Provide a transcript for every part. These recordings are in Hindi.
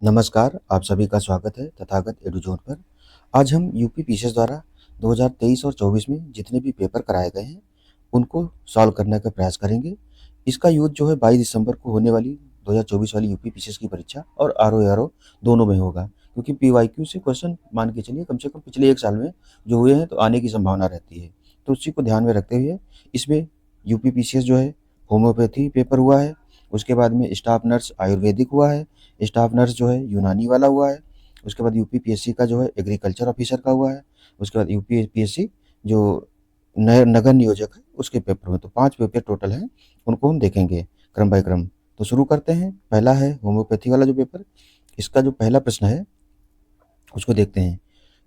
नमस्कार, आप सभी का स्वागत है तथागत एडुज़ोन पर। आज हम यूपी पीसीएस द्वारा 2023 और 24 में जितने भी पेपर कराए गए हैं, उनको सॉल्व करने का प्रयास करेंगे। इसका यूज़ जो है 22 दिसंबर को होने वाली 2024 वाली यूपी पीसीएस की परीक्षा और आरओ-एआरओ दोनों में होगा। क्योंकि पीवाईक्यू से क्वेश्चन मान के चलिए कम से कम पिछले 1 साल में जो हुए हैं तो आने की संभावना रहती है। तो उसी को ध्यान में रखते हुए इसमें यूपी पीसीएस जो है होम्योपैथी पेपर हुआ है, उसके बाद में स्टाफ नर्स आयुर्वेदिक हुआ है, स्टाफ नर्स जो है यूनानी वाला हुआ है, उसके बाद यूपीपीएससी का जो है एग्रीकल्चर ऑफिसर का हुआ है, उसके बाद यूपीपीएससी जो नगर नियोजक है उसके पेपर हुए। तो 5 पेपर टोटल हैं, उनको हम देखेंगे क्रम बाय क्रम। तो शुरू करते हैं। पहला है होम्योपैथी वाला जो पेपर, इसका जो पहला प्रश्न है उसको देखते हैं।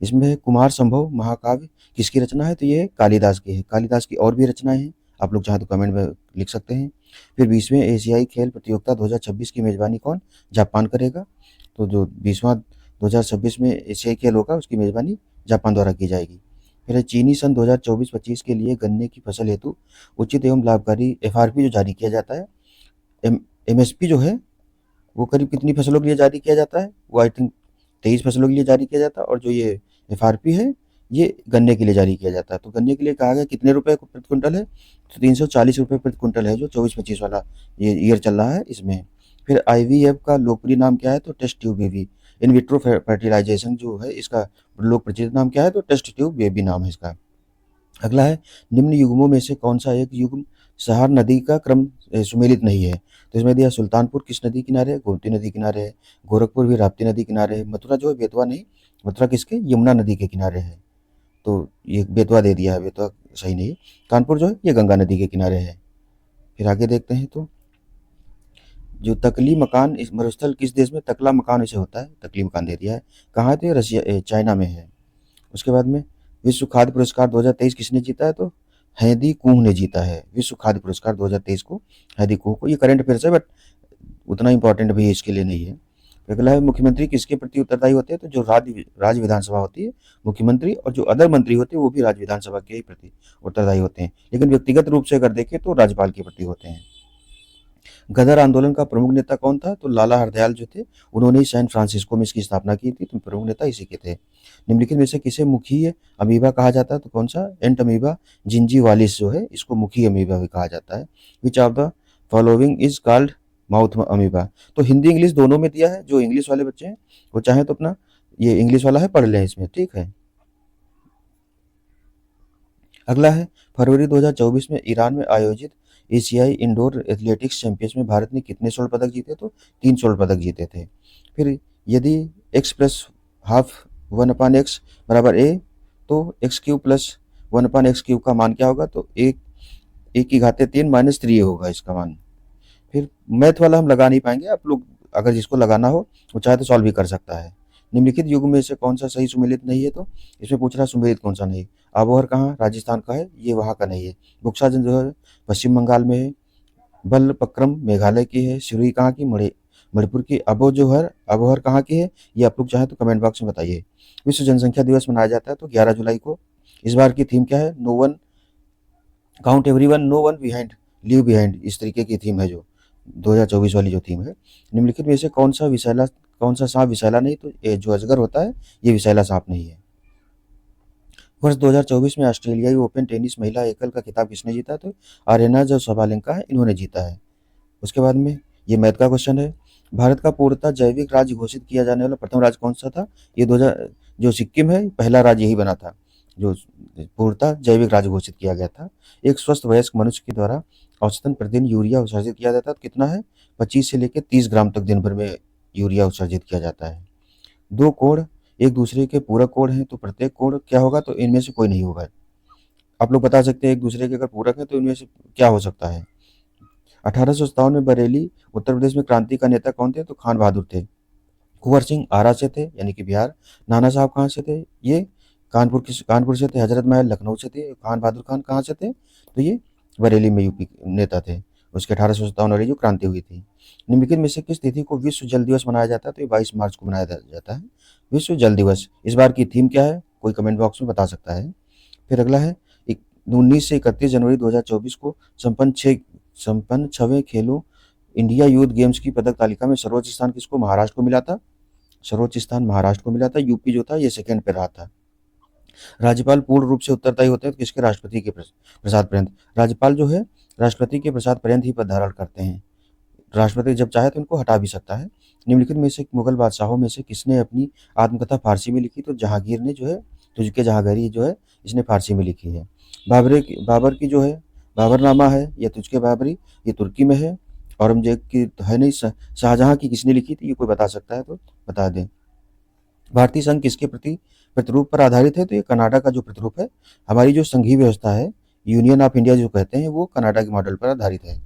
इसमें कुमार संभव महाकाव्य किसकी रचना है? तो ये कालिदास की है। कालिदास की और भी रचनाएं हैं, आप लोग चाहें तो कमेंट में लिख सकते हैं। फिर 20वें एशियाई खेल प्रतियोगिता 2026 की मेजबानी कौन? जापान करेगा। तो जो 20वां 2026 में एशियाई खेल होगा उसकी मेजबानी जापान द्वारा की जाएगी। फिर है चीनी सन 2024-25 के लिए गन्ने की फसल हेतु उचित एवं लाभकारी एफआरपी जो जारी किया जाता है, एमएसपी जो है वो करीब कितनी फसलों के लिए जारी किया जाता है? वो आई थिंक 23 फसलों के लिए जारी किया जाता है, और जो ये एफआरपी है ये गन्ने के लिए जारी किया जाता है। तो गन्ने के लिए कहा गया कितने रुपए प्रति क्विंटल है? तो 340 रुपये प्रति क्विंटल है, जो 24-25 वाला ये ईयर चल रहा है इसमें। फिर आईवीएफ का लोकप्रिय नाम क्या है? तो test tube baby. In vitro fertilisation जो है इसका लोक प्रचलित नाम क्या है? तो टेस्ट ट्यूब बेबी नाम है इसका। अगला है निम्न युग्मों में से कौन सा एक युग्म सहार नदी का क्रम सुमेलित नहीं है? तो इसमें दिया सुल्तानपुर किस नदी किनारे है? गोमती नदी किनारे है। गोरखपुर भी राप्ती नदी किनारे है। मथुरा जो है बेतवा नहीं, मथुरा किसके? यमुना नदी के किनारे है। तो ये बेतवा दे दिया है, बेतवा सही नहीं है। कानपुर जो है ये गंगा नदी के किनारे है। फिर आगे देखते हैं। तो जो तकली मकान इस मरुस्थल किस देश में तकला मकान इसे होता है? तकली मकान दे दिया है। कहाँ है? तो ये रशिया चाइना में है। उसके बाद में विश्व खाद्य पुरस्कार 2023 किसने जीता है? तो हैदी कुंह ने जीता है विश्व खाद्य पुरस्कार 2023 को। हैदी कुंह को, ये करंट अफेयर्स है बट उतना इंपॉर्टेंट भी इसके लिए नहीं है। अगला है मुख्यमंत्री किसके प्रति उत्तरदायी होते हैं? तो जो राज्य विधानसभा होती है, मुख्यमंत्री और जो अदर मंत्री होते हैं वो भी राज्य विधानसभा के ही प्रति उत्तरदायी होते हैं, लेकिन व्यक्तिगत रूप से अगर देखें तो राज्यपाल के प्रति होते हैं। गदर आंदोलन का प्रमुख नेता कौन था? तो लाला हरदयाल जो थे, उन्होंने ही सैन फ्रांसिस्को में इसकी स्थापना की थी, तो प्रमुख नेता इसी के थे। निम्नलिखित में से किसे मुखीय अमीबा कहा जाता है? तो कौन सा? एंट अमीबा जिंजीवालिस जो है इसको मुखीय अमीबा भी कहा जाता है। Which of the following is called mouth amoeba? तो हिंदी इंग्लिश दोनों में दिया है। जो इंग्लिश वाले बच्चे हैं वो चाहे तो अपना ये इंग्लिश वाला है पढ़ लें इसमें, ठीक है। अगला है फरवरी 2024 में ईरान में आयोजित एशियाई इंडोर एथलेटिक्स चैंपियंस में भारत ने कितने स्वर्ण पदक जीते? तो 3 स्वर्ण पदक जीते थे। फिर यदि x प्लस हाफ 1/x बराबर a, तो x cube plus 1/x cube का मान क्या होगा? तो एक की घाते 3 माइनस 3 होगा इसका मान। फिर मैथ वाला हम लगा नहीं पाएंगे, आप लोग अगर जिसको लगाना हो वो चाहे तो सॉल्व भी कर सकता है। निम्नलिखित युग में से कौन सा सही सुमेलित नहीं है? तो इसमें पूछ रहा सुमेलित कौन सा नहीं? आबोहर कहाँ? राजस्थान का है, ये वहाँ का नहीं है। बुक्साजन जो है पश्चिम बंगाल में है। बलपक्रम मेघालय की है। सिरुई कहाँ की? मणिपुर की। अबोहर कहाँ की है? ये आप लोग चाहें तो कमेंट बॉक्स में बताइए। विश्व जनसंख्या दिवस मनाया जाता है तो 11 जुलाई को। इस बार की थीम क्या है? No one count everyone, no one behind leave behind, इस तरीके की थीम है जो 2024 वाली जो थीम है। निम्नलिखित में से कौन सा सांप विषैला नहीं? तो ये जो अजगर होता है ये विषैला सांप नहीं है। वर्ष 2024 में ऑस्ट्रेलियाई ओपन टेनिस महिला एकल का खिताब किसने जीता? तो आर्यना जो सबालेंका है इन्होंने जीता है। उसके बाद में ये मैथ का क्वेश्चन है। भारत का पूर्णतः जैविक राज्य घोषित किया जाने वाला प्रथम राज्य कौन सा था? ये 2000 जो सिक्किम है पहला राज्य यही बना था जो पूर्णतः जैविक राज्य घोषित किया गया था। एक स्वस्थ वयस्क मनुष्य के द्वारा औसतन प्रतिदिन यूरिया उत्सर्जित किया जाता है, तो कितना है? 25 से लेकर 30 ग्राम तक दिन भर में यूरिया उत्सर्जित किया जाता है। दो कोण एक दूसरे के पूरक कोण हैं, तो प्रत्येक कोण क्या होगा? तो इनमें से कोई नहीं होगा। आप लोग बता सकते हैं एक दूसरे के अगर पूरक हैं तो इनमें से क्या हो सकता है? 1857 में बरेली उत्तर प्रदेश में क्रांति का नेता कौन थे? तो खान बहादुर थे। कुंवर सिंह आरा से थे, यानी कि बिहार। नाना साहब कहाँ से थे? ये कानपुर से थे। हजरत महल लखनऊ से थे। खान बहादुर खान कहाँ से थे? तो ये बरेली में यूपी नेता थे। उसके 1857 वाली जो क्रांति हुई थी। निम्नलिखित में से किस तिथि को विश्व जल दिवस मनाया जाता है? तो ये 22 मार्च को मनाया जाता है विश्व जल दिवस। इस बार की थीम क्या है? कोई कमेंट बॉक्स में बता सकता है। फिर अगला है 19 से 31 जनवरी 2024 को संपन्न 6वें खेलो इंडिया यूथ गेम्स की पदक तालिका में सर्वोच्च स्थान किसको? महाराष्ट्र को मिला था। सर्वोच्च स्थान महाराष्ट्र को मिला था। यूपी जो था ये सेकंड पे रहा था। राज्यपाल पूर्ण रूप से उत्तरदायी होते हैं तो किसके? राष्ट्रपति के प्रसाद पर्यंत। राज्यपाल जो है राष्ट्रपति के प्रसाद पर्यंत ही पद धारण करते हैं। राष्ट्रपति जब चाहे तो इनको हटा भी सकता है। निम्नलिखित में से मुगल बादशाहों में से किसने अपनी आत्मकथा फारसी में लिखी? तो जहांगीर ने जो है, तुझके जहांगीरी जो है इसने फारसी में लिखी है। बाबर की जो है बाबरनामा है या तुझके बाबरी, ये तुर्की में है। औरंगजेब की तो है नहीं। शाहजहां की किसने लिखी थी? ये कोई बता सकता है तो बता दें। भारतीय संघ किसके प्रति प्रतिरूप पर आधारित है? तो ये कनाडा का जो प्रतिरूप है। हमारी जो संघीय व्यवस्था है, यूनियन ऑफ इंडिया जो कहते हैं, वो कनाडा के मॉडल पर आधारित है।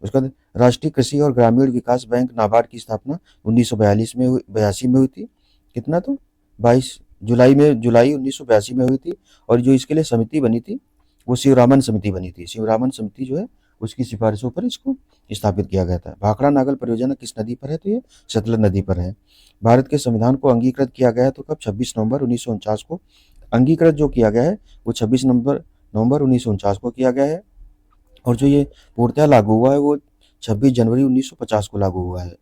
उसके बाद राष्ट्रीय कृषि और ग्रामीण विकास बैंक नाबार्ड की स्थापना 1982 में 82 में हुई थी। कितना? तो 22 जुलाई 1982 में हुई थी। और जो इसके लिए समिति बनी थी वो शिवरामन समिति बनी थी। शिवरामन समिति जो है उसकी सिफारिशों पर इसको स्थापित किया गया था। भाखड़ा नागल परियोजना किस नदी पर है? तो ये सतलज नदी पर है। भारत के संविधान को अंगीकृत किया गया है तो कब? 26 नवंबर 1949 को। अंगीकृत जो किया गया है वो 26 नवंबर 1949 को किया गया है। और जो ये पूर्णतः लागू हुआ है वो 26 जनवरी 1950 को लागू हुआ है।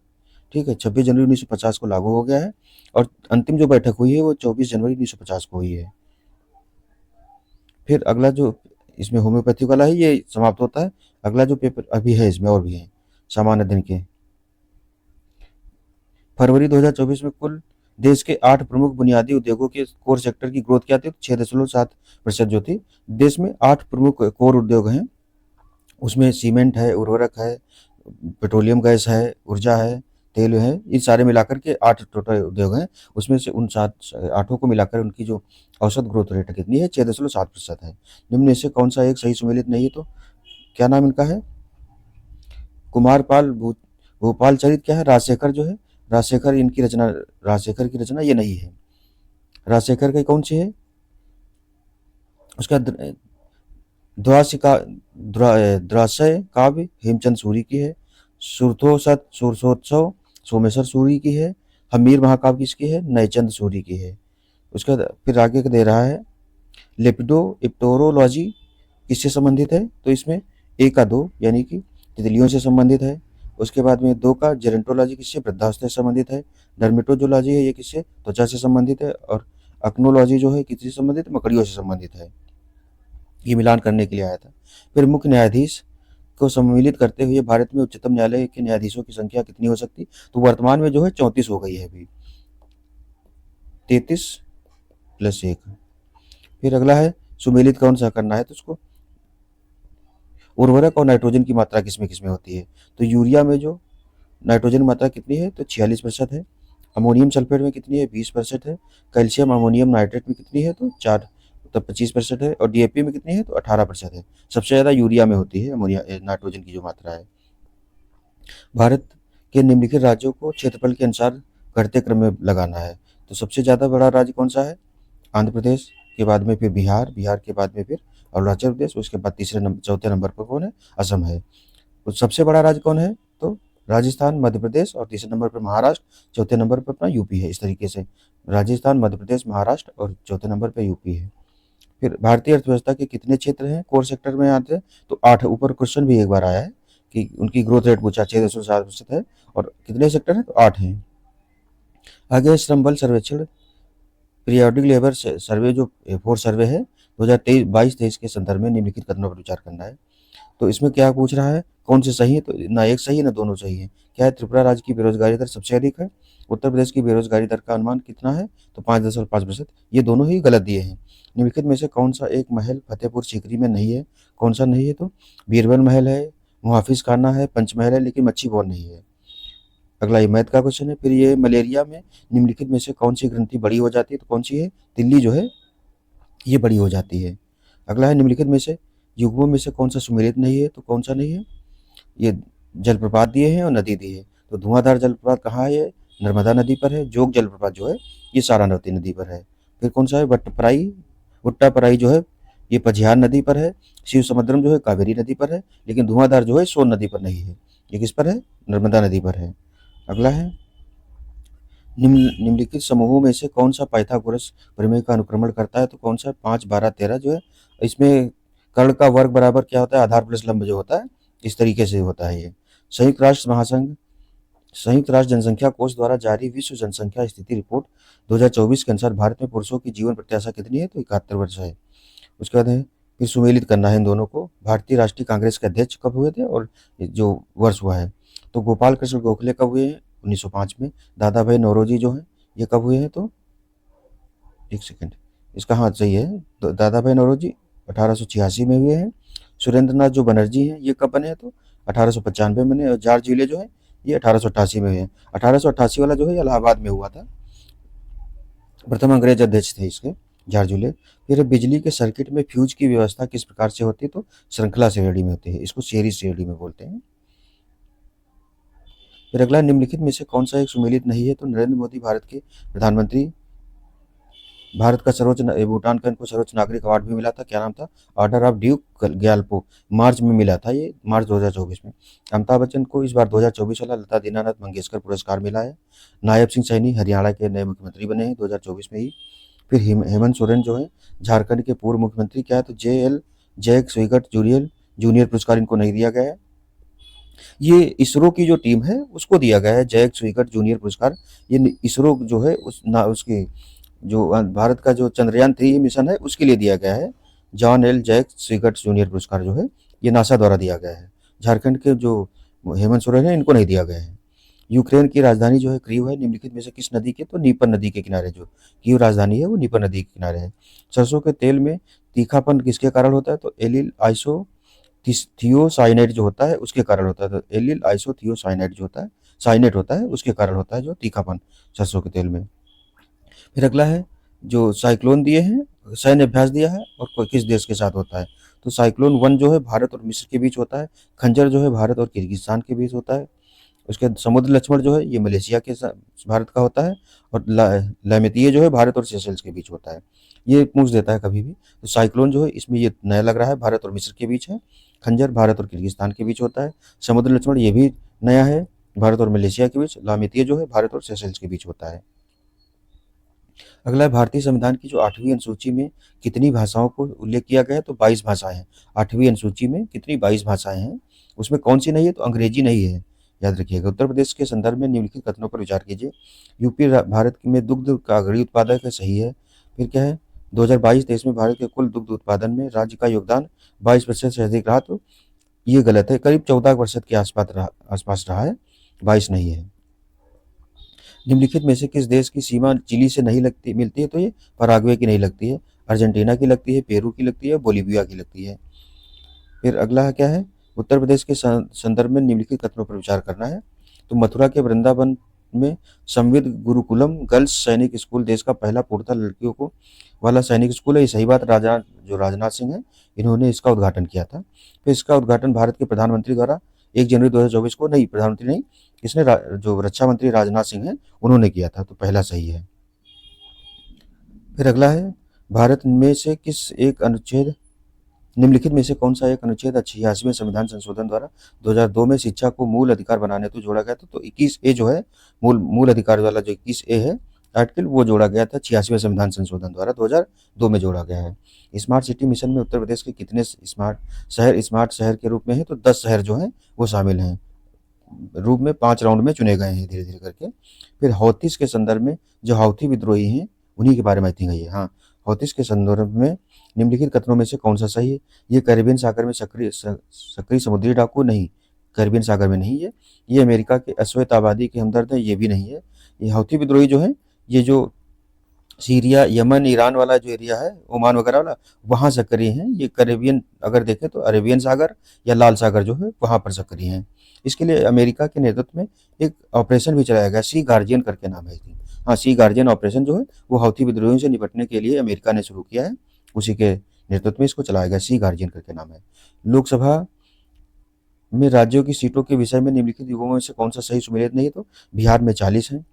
ठीक है, 26 जनवरी 1950 को लागू हो गया है। और अंतिम जो बैठक हुई है वो 24 जनवरी 1950 को हुई है। फिर अगला जो इसमें होम्योपैथी वाला है ये समाप्त होता है। अगला जो पेपर अभी है इसमें और भी है सामान्य दिन के। फरवरी 2024 में कुल देश के 8 प्रमुख बुनियादी उद्योगों के कोर सेक्टर की ग्रोथ क्या थी? 6.7% जो थी। देश में 8 प्रमुख कोर उद्योग हैं। उसमें सीमेंट है, उर्वरक है, पेट्रोलियम गैस है, ऊर्जा है, तेल है। इन सारे मिलाकर के 8 टोटल उद्योग हैं। उसमें से उन 8 को मिलाकर उनकी जो औसत ग्रोथ रेट कितनी है? 6.7% है। निम्न में से कौन सा एक सही सुमेलित नहीं है? तो क्या नाम इनका है? कुमारपाल भूपाल चरित क्या है? राजशेखर जो है, राजशेखर की रचना ये नहीं है। राजशेखर की कौन सी है? उसका द्रासय काव्य हेमचंद सूरी की है। सुरथोत्सव सोमेश्वर सूरी की है। हमीर महाकाव्य किसकी है? नयचंद सूरी की है। उसका फिर आगे का दे रहा है इप्टोरोलॉजी किससे संबंधित है? तो इसमें ए का 2 यानी कि तितलियों से संबंधित है। उसके बाद में 2 का जेरेंटोलॉजी किससे? वृद्धावस्था से संबंधित है। डर्मेटोजोलॉजी है ये किससे? त्वचा से संबंधित है। और अक्नोलॉजी जो है किससे संबंधित? मकड़ियों से संबंधित है। ये मिलान करने के लिए आया था। फिर मुख्य न्यायाधीश को सम्मिलित करते हुए भारत में उच्चतम न्यायालय के न्यायाधीशों की संख्या कितनी हो सकती? तो वर्तमान में जो है 34 हो गई है अभी, 33 + 1। फिर अगला है सुमेलित कौन सा करना है? तो उसको उर्वरक और नाइट्रोजन की मात्रा किसमें किसमें होती है? तो यूरिया में जो नाइट्रोजन मात्रा कितनी है? तो 46% है। अमोनियम सल्फेट में कितनी है? 20% है। कैल्शियम अमोनियम नाइट्रेट में कितनी है? तो 25% है। और डीएपी में कितनी है? तो 18% है। सबसे ज़्यादा यूरिया में होती है अमोनिया नाइट्रोजन की जो मात्रा है। भारत के निम्नलिखित राज्यों को क्षेत्रफल के अनुसार घटते क्रम में लगाना है। तो सबसे ज़्यादा बड़ा राज्य कौन सा है? आंध्र प्रदेश के बाद में फिर बिहार के बाद में फिर अरुणाचल प्रदेश, उसके बाद चौथे नंबर पर कौन है? असम है। तो सबसे बड़ा राज्य कौन है? तो राजस्थान, मध्य प्रदेश, और तीसरे नंबर पर महाराष्ट्र, चौथे नंबर पर अपना यूपी है। इस तरीके से राजस्थान, मध्य प्रदेश, महाराष्ट्र और चौथे नंबर पर यूपी है। फिर भारतीय अर्थव्यवस्था के कितने क्षेत्र हैं कोर सेक्टर में आते हैं? तो 8। ऊपर क्वेश्चन भी एक बार आया है कि उनकी ग्रोथ रेट पूछा, 6.7% है। और कितने सेक्टर हैं? तो 8 हैं। आगे श्रम बल सर्वेक्षण पीरियोडिक लेबर सर्वे जो 4 सर्वे है 2022-23 के संदर्भ में निम्नलिखित कथनों पर विचार करना है। तो इसमें क्या पूछ रहा है? कौन से सही है? तो ना एक सही है ना दोनों सही है। क्या है? त्रिपुरा राज्य की बेरोजगारी दर सबसे अधिक है। उत्तर प्रदेश की बेरोजगारी दर का अनुमान कितना है? तो 5.5%। ये दोनों ही गलत दिए हैं। निम्नलिखित में से कौन सा एक महल फतेहपुर सीकरी में नहीं है? कौन सा नहीं है? तो बीरबल महल है, मुहाफिज खाना है, पंचमहल है, लेकिन मच्छी भवन नहीं है। अगला ये मैथ का क्वेश्चन है। फिर ये मलेरिया में निम्नलिखित में से कौन सी ग्रंथि बड़ी हो जाती है? तो कौन सी है? तिल्ली जो है ये बड़ी हो जाती है। अगला है निम्नलिखित में से युग्मों में से कौन सा सुमेलित नहीं है? तो कौन सा नहीं है? ये जलप्रपात दिए हैं और नदी दी है। तो धुआंधार जलप्रपात कहाँ है? ये नर्मदा नदी पर है। जोग जलप्रपात जो है ये सारावती नदी पर है। फिर कौन सा है? वट्टापराई जो है ये पझियार नदी पर है। शिव समुद्रम जो है कावेरी नदी पर है। लेकिन धुआंधार जो है सोन नदी पर नहीं है। ये किस पर है? नर्मदा नदी पर है। अगला है निम्नलिखित समूहों में से कौन सा पाइथागोरस प्रमेय का अनुक्रमण करता है? तो कौन सा? 5, 12, 13 जो है। इसमें कर्ण का वर्ग बराबर क्या होता है? आधार प्लस लंब जो होता है, इस तरीके से होता है ये। संयुक्त राष्ट्र महासंघ संयुक्त राष्ट्र जनसंख्या कोष द्वारा जारी विश्व जनसंख्या स्थिति रिपोर्ट 2024 के अनुसार भारत में पुरुषों की जीवन प्रत्याशा कितनी है? तो 71 वर्ष है। उसके बाद है फिर सुमेलित करना है इन दोनों को। भारतीय राष्ट्रीय कांग्रेस के अध्यक्ष कब हुए थे और जो वर्ष हुआ है? तो गोपाल कृष्ण गोखले कब हुए हैं? 1905 में। दादा भाई नौरोजी जो है ये कब हुए हैं? तो एक सेकेंड, इसका हाँ सही है, तो दादा भाई नौरोजी 1886 में हुए हैं। सुरेंद्र नाथ जो बनर्जी हैं ये कब बने हैं? तो 1895 में बने। और जॉर्ज यूले जो है ये 1888 में हुए हैं। 1888 वाला जो है इलाहाबाद में हुआ था, प्रथम अंग्रेज अध्यक्ष थे इसके, जॉर्ज यूले। फिर बिजली के सर्किट में फ्यूज की व्यवस्था किस प्रकार से होती है? तो श्रृंखला श्रेणी में होती है, इसको सीरीज श्रेणी में बोलते हैं। फिर अगला, निम्नलिखित में से कौन सा एक सुमेलित नहीं है? तो नरेंद्र मोदी भारत के प्रधानमंत्री, भारत का सर्वोच्च भूटान का इनको सर्वोच्च नागरिक अवार्ड भी मिला था, क्या नाम था? ऑर्डर ऑफ ड्यूक ग्यालपो, मार्च में मिला था, ये मार्च 2024 में। अमिताभ बच्चन को इस बार 2024 वाला लता दीनानाथ मंगेशकर पुरस्कार मिला है। नायब सिंह सैनी हरियाणा के नए मुख्यमंत्री बने हैं 2024 में ही। फिर हेमंत सोरेन जो है झारखंड के पूर्व मुख्यमंत्री, क्या है? तो JL जैक स्वीगट जूनियर पुरस्कार इनको नहीं दिया गया है। ये इसरो की जो टीम है उसको दिया गया है जैक स्वीगट जूनियर पुरस्कार। ये इसरो जो है उसकी जो भारत का जो चंद्रयान 3 मिशन है उसके लिए दिया गया है। जॉन एल जैक स्वीगट जूनियर पुरस्कार जो है ये नासा द्वारा दिया गया है। झारखंड के जो हेमंत सोरेन है इनको नहीं दिया गया है। यूक्रेन की राजधानी जो है कीव है, निम्नलिखित में से किस नदी के? तो नीपर नदी के किनारे जो कीव राजधानी है वो नीपर नदी के किनारे है। सरसों के तेल में तीखापन किसके कारण होता है? तो एलिल आइसो थियोसाइनेट जो होता है उसके कारण होता है। तो एलिल आइसो थियोसाइनेट जो होता है, साइनेट होता है, उसके कारण होता है जो तीखापन सरसों के तेल में। फिर अगला है जो साइक्लोन दिए हैं, सैन्य अभ्यास दिया है और किस देश के साथ होता है? तो साइक्लोन 1 जो है भारत और मिस्र के बीच होता है। खंजर जो है भारत और किर्गिस्तान के बीच होता है। उसके बाद समुद्र लक्ष्मण जो है ये मलेशिया के भारत का होता है। और लैमितीय जो है भारत और सेशल्स के बीच होता है। ये पूछ देता है कभी भी। तो साइक्लोन जो है इसमें ये नया लग रहा है, भारत और मिस्र के बीच है। खंजर भारत और किर्गिस्तान के बीच होता है। समुद्र लक्ष्मण ये भी नया है, भारत और मलेशिया के बीच। लामितीय जो है भारत और सेशल्स के बीच होता है। अगला है, भारतीय संविधान की जो 8वीं अनुसूची में कितनी भाषाओं को उल्लेख किया गया है? तो 22 भाषाएं हैं। 8वीं अनुसूची में कितनी? 22 भाषाएं हैं। उसमें कौन सी नहीं है? तो अंग्रेजी नहीं है, याद रखिएगा। उत्तर प्रदेश के संदर्भ में निम्नलिखित कथनों पर विचार कीजिए। यूपी भारत में दुग्ध का अग्रणी उत्पादक है, सही है। फिर क्या है? 2022-23 में भारत के कुल दुग्ध उत्पादन में राज्य का योगदान 22% से अधिक रहा, तो ये गलत है। करीब 14% के आसपास रहा है, 22 नहीं है। निम्नलिखित में से किस देश की सीमा चिली से नहीं लगती मिलती है? तो ये पराग्वे की नहीं लगती है, अर्जेंटीना की लगती है, पेरू की लगती है, बोलीविया की लगती है। फिर अगला क्या है? उत्तर प्रदेश के संदर्भ में निम्नलिखित कथनों पर विचार करना है। तो मथुरा के वृंदावन में संविद गुरुकुलम गर्ल्स सैनिक स्कूल देश का पहला पूर्णतः लड़कियों को वाला सैनिक स्कूल है, ये सही बात। राजनाथ सिंह है, इन्होंने इसका उद्घाटन किया था। फिर इसका उद्घाटन भारत के प्रधानमंत्री द्वारा 1 जनवरी 2024 को, नहीं प्रधानमंत्री नहीं, इसने जो रक्षा मंत्री राजनाथ सिंह हैं उन्होंने किया था, तो पहला सही है। फिर अगला है, भारत में से किस एक अनुच्छेद, निम्नलिखित में से कौन सा एक अनुच्छेद 86वें संविधान संशोधन द्वारा 2002 में शिक्षा को मूल अधिकार बनाने तो जोड़ा गया था? तो 21A जो है मूल अधिकार वाला जो 21A है आर्टिकल, वो जोड़ा गया था 86वें संविधान संशोधन द्वारा 2002 में जोड़ा गया है। स्मार्ट सिटी मिशन में उत्तर प्रदेश के कितने स्मार्ट शहर के रूप में है? तो 10 शहर जो हैं वो शामिल हैं, रूप में 5 राउंड में चुने गए हैं धीरे धीरे करके। फिर हौतीस के संदर्भ में जो हौथी विद्रोही हैं उन्हीं के बारे में आई थिंक है ये। हाँ, हौतीस के संदर्भ में निम्नलिखित कथनों में से कौन सा सही है? ये कैरिबियन सागर में सक्रिय समुद्री डाकू नहीं, कैरिबियन सागर में नहीं है। ये अमेरिका के अश्वेत आबादी के हमदर्द है, ये भी नहीं है। ये हौथी विद्रोही जो है ये जो सीरिया, यमन, ईरान वाला जो एरिया है, ओमान वगैरह वाला, वहाँ सक्रिय हैं। ये कैरेबियन अगर देखें तो अरेबियन सागर या लाल सागर जो है वहाँ पर सक्रिय हैं। इसके लिए अमेरिका के नेतृत्व में एक ऑपरेशन भी चलाया गया, सी गार्जियन करके नाम है इसकी। हाँ, सी गार्जियन ऑपरेशन जो है वो हौथी विद्रोहियों से निपटने के लिए अमेरिका ने शुरू किया है, उसी के नेतृत्व में इसको चलाया गया, सी गार्जियन करके नाम है। लोकसभा में राज्यों की सीटों के विषय में निम्नलिखित युगों में से कौन सा सही सुमेलित नहीं है? तो बिहार में 40 हैं,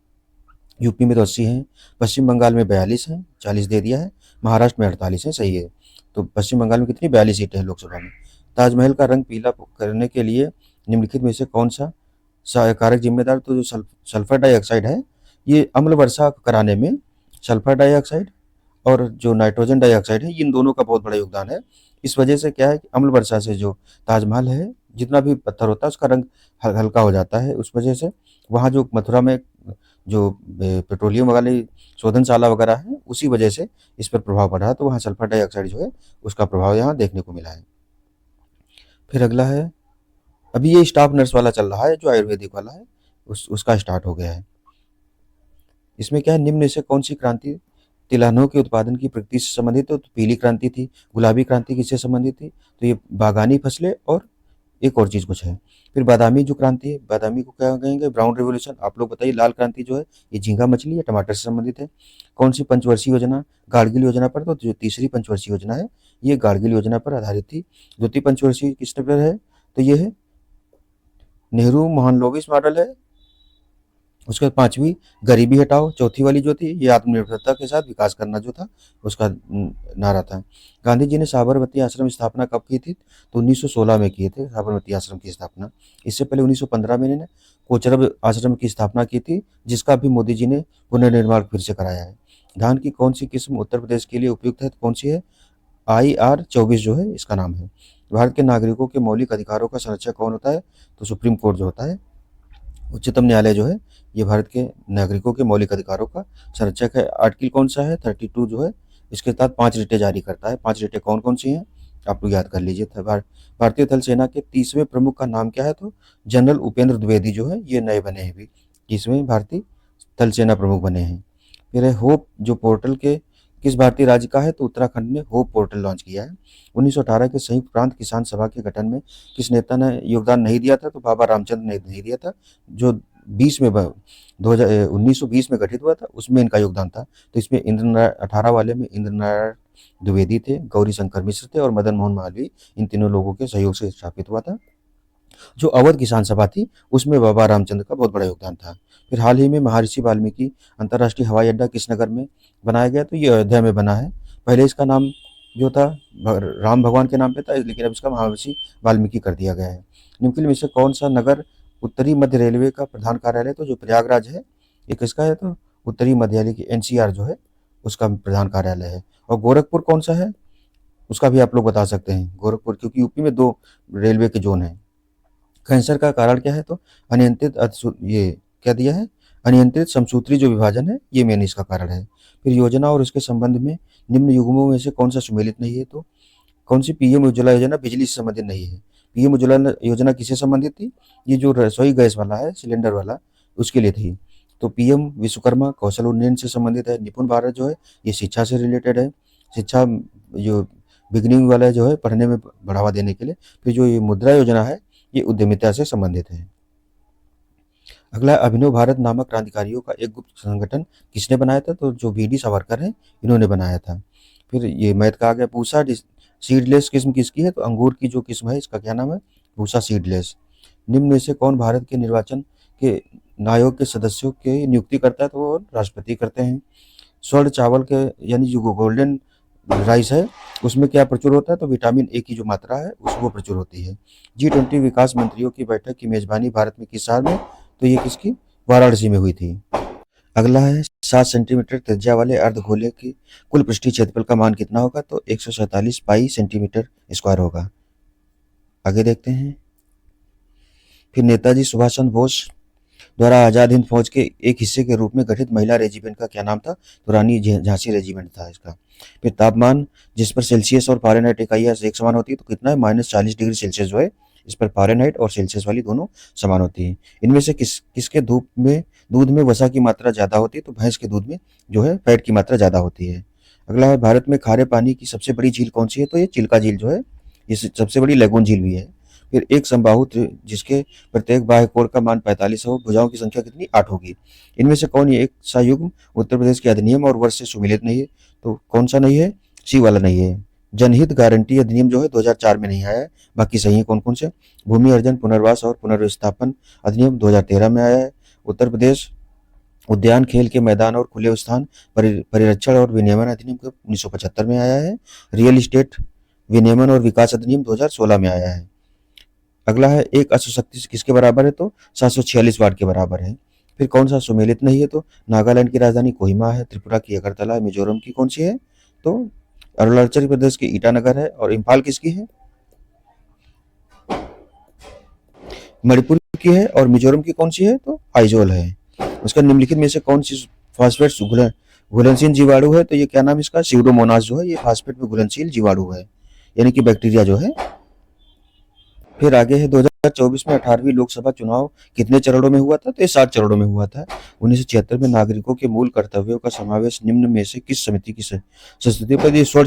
यूपी में तो 80 हैं, पश्चिम बंगाल में 42 हैं, 40 दे दिया है, महाराष्ट्र में 48 है, सही है। तो पश्चिम बंगाल में कितनी? 42 सीटें हैं लोकसभा में। ताजमहल का रंग पीला करने के लिए निम्नलिखित में से कौन सा कारक जिम्मेदार? तो जो सल्फर डाइऑक्साइड है, ये अम्ल वर्षा कराने में सल्फर डाइऑक्साइड और जो नाइट्रोजन डाइऑक्साइड है, इन दोनों का बहुत बड़ा योगदान है। इस वजह से क्या है कि अम्ल वर्षा से जो ताजमहल है, जितना भी पत्थर होता है उसका रंग हल्का हो जाता है, उस वजह से वहाँ जो मथुरा में जो पेट्रोलियम वाली शोधनशाला वगैरह है, उसी वजह से इस पर प्रभाव पड़ रहा है, तो वहाँ सल्फर डाइऑक्साइड जो है उसका प्रभाव यहाँ देखने को मिला है। फिर अगला है, अभी ये स्टाफ नर्स वाला चल रहा है जो आयुर्वेदिक वाला है, उसका स्टार्ट हो गया है। इसमें क्या है, निम्न में से कौन सी क्रांति तिलहनों के उत्पादन की प्रगति से संबंधित है? तो पीली क्रांति थी। गुलाबी क्रांति किससे संबंधित थी? तो ये बागानी फसलें और एक और चीज़ कुछ है। फिर बादामी जो क्रांति है, बादामी को क्या कहेंगे? Brown revolution. आप लोग बताइए, लाल क्रांति जो है ये झींगा मछली या टमाटर से संबंधित है? कौन सी पंचवर्षीय योजना? गाडगिल योजना पर। तो जो तीसरी पंचवर्षीय योजना है ये गाडगिल योजना पर आधारित थी। द्वितीय पंचवर्षीय किसने पर है? तो ये है नेहरू मोहनलोविस मॉडल है। उसके बाद पांचवी गरीबी हटाओ, चौथी वाली जो थी ये आत्मनिर्भरता के साथ विकास करना जो था उसका नारा था। गांधी जी ने साबरमती आश्रम स्थापना कब की थी? तो 1916 में किए थे साबरमती आश्रम की स्थापना। इससे पहले 1915 में इन्होंने कोचरब आश्रम की स्थापना की थी, जिसका भी मोदी जी ने पुनर्निर्माण फिर से कराया है। धान की कौन सी किस्म उत्तर प्रदेश के लिए उपयुक्त है? कौन सी है? IR-24 जो है इसका नाम है। भारत के नागरिकों के मौलिक अधिकारों का संरक्षक कौन होता है? तो सुप्रीम कोर्ट जो होता है, उच्चतम न्यायालय जो है, ये भारत के नागरिकों के मौलिक अधिकारों का संरक्षक है। आर्टिकल कौन सा है? 32 जो है, इसके तहत 5 रिटें जारी करता है। 5 रिटें कौन कौन सी हैं आप लोग याद कर लीजिए। भारतीय थल सेना के 30वें प्रमुख का नाम क्या है? तो जनरल उपेंद्र द्विवेदी जो है ये नए बने हैं अभी, 30वें भारतीय थल सेना प्रमुख बने हैं। फिर है होप जो पोर्टल के किस भारतीय राज्य का है? तो उत्तराखंड ने होप पोर्टल लॉन्च किया है। 1918 के संयुक्त प्रांत किसान सभा के गठन में किस नेता ने योगदान नहीं दिया था? तो बाबा रामचंद्र ने नहीं दिया था। जो 1920 में गठित हुआ था उसमें इनका योगदान था। तो इसमें 18 वाले में इंद्र नारायण द्विवेदी थे, गौरी शंकर मिश्र थे और मदन मोहन मालवीय, इन तीनों लोगों के सहयोग से स्थापित हुआ था। जो अवध किसान सभा थी उसमें बाबा रामचंद्र का बहुत बड़ा योगदान था। फिर हाल ही में महर्षि वाल्मीकि अंतर्राष्ट्रीय हवाई अड्डा किस नगर में बनाया गया? तो ये अयोध्या में बना है। पहले इसका नाम जो था राम भगवान के नाम पे था, लेकिन अब इसका महर्षि वाल्मीकि कर दिया गया है। निम्नलिखित में से कौन सा नगर उत्तरी मध्य रेलवे का प्रधान कार्यालय? तो जो प्रयागराज है ये किसका है? तो उत्तरी मध्य रेलवे की NCR जो है उसका प्रधान कार्यालय है। और गोरखपुर कौन सा है उसका भी आप लोग बता सकते हैं, गोरखपुर, क्योंकि यूपी में 2 रेलवे के जोन हैं। कैंसर का कारण क्या है? तो अनियंत्रित ये क्या दिया है? अनियंत्रित समसूत्री जो विभाजन है ये मेन इसका कारण है। फिर योजना और उसके संबंध में निम्न युग्मों में से कौन सा सुमेलित नहीं है? तो कौन सी पीएम उज्ज्वला योजना बिजली से संबंधित नहीं है? पीएम उज्ज्वला योजना किससे संबंधित थी? ये जो रसोई गैस वाला है, सिलेंडर वाला, उसके लिए थी। तो पीएम विश्वकर्मा कौशल उन्नयन से संबंधित है। निपुण भारत जो है ये शिक्षा से रिलेटेड है, शिक्षा जो बिगनिंग वाला जो है पढ़ने में बढ़ावा देने के लिए। फिर जो ये मुद्रा योजना है ये उद्यमिता से संबंधित है। अगला, अभिनव भारत नामक क्रांतिकारियों का एक गुप्त संगठन किसने बनाया था? तो जो VD सावरकर हैं इन्होंने बनाया था। फिर ये मैथ का आ गया, पूसा सीडलेस किस्म किसकी है? तो अंगूर की जो किस्म है इसका क्या नाम है? पूसा सीडलेस। निम्न में से कौन भारत के निर्वाचन के आयोग के सदस्यों की नियुक्ति करता है? तो वो राष्ट्रपति करते हैं। स्वर्ण चावल के यानी जो गोल्डन राइस है उसमें क्या प्रचुर होता है? तो विटामिन A की जो मात्रा है वो प्रचुर होती है। G20 विकास मंत्रियों की बैठक की मेजबानी भारत में किस शहर में? तो ये किसकी? वाराणसी में हुई थी। अगला है, 7 सेंटीमीटर त्रिज्या वाले अर्धगोले की कुल पृष्ठीय क्षेत्रफल का मान कितना होगा? तो 147 पाई सेंटीमीटर स्क्वायर होगा। आगे देखते हैं। फिर नेताजी सुभाष चंद्र बोस द्वारा आजाद हिंद फौज के एक हिस्से के रूप में गठित महिला रेजिमेंट का क्या नाम था? तो रानी झांसी रेजिमेंट था इसका। फिर तापमान जिस पर सेल्सियस और फारेनहाइट इकाइयाँ एक समान होती है तो कितना है? -40 डिग्री सेल्सियस जो है इस पर फारेनहाइट और सेल्सियस वाली दोनों समान होती है। इनमें से किसके दूध में वसा की मात्रा ज़्यादा होती है? तो भैंस के दूध में जो है फैट की मात्रा ज़्यादा होती है। अगला है, भारत में खारे पानी की सबसे बड़ी झील कौन सी है? तो ये चिल्का झील जो है ये सबसे बड़ी लैगून झील भी है। फिर एक समबाहु जिसके प्रत्येक बाह्य कोण का मान 45 हो, भुजाओं की संख्या कितनी? 8 होगी। इनमें से कौन एक सा युग्म उत्तर प्रदेश के अधिनियम और वर्ष से सुमेलित नहीं है? तो कौन सा नहीं है? सी वाला नहीं है। जनहित गारंटी अधिनियम जो है 2004 में नहीं आया है, बाकी सही है। कौन कौन से? भूमि अर्जन पुनर्वास और पुनर्विस्थापन अधिनियम 2013 में आया है। उत्तर प्रदेश उद्यान, खेल के मैदान और खुले स्थान परिरक्षण और विनियमन अधिनियम 1975 में आया है। रियल इस्टेट विनियमन और विकास अधिनियम 2016 में आया है। अगला है, एक अश्वशक्ति किसके बराबर है? तो 746 वाट के बराबर है। फिर कौन सा सुमेलित नहीं है? तो नागालैंड की राजधानी कोहिमा है, त्रिपुरा की अगरतला है, मिजोरम की कौन सी है? तो अरुणाचल प्रदेश की ईटानगर है और इम्फाल किसकी है? मणिपुर की है और मिजोरम की कौन सी है तो आइजोल है। उसका निम्नलिखित में से कौन सी फास्फेट घुलनशील जीवाणु है तो ये क्या नाम इसका स्यूडोमोनास जो है ये फास्फेट में घुलनशील जीवाणु है यानी कि बैक्टीरिया जो है। फिर आगे है 2024 में 18वीं लोकसभा चुनाव कितने चरणों में हुआ था तो ये 7 चरणों में हुआ था। 1976 में नागरिकों के मूल कर्तव्यों का समावेश निम्न में से किस समिति की संस्तुति पर ये स्वर्ण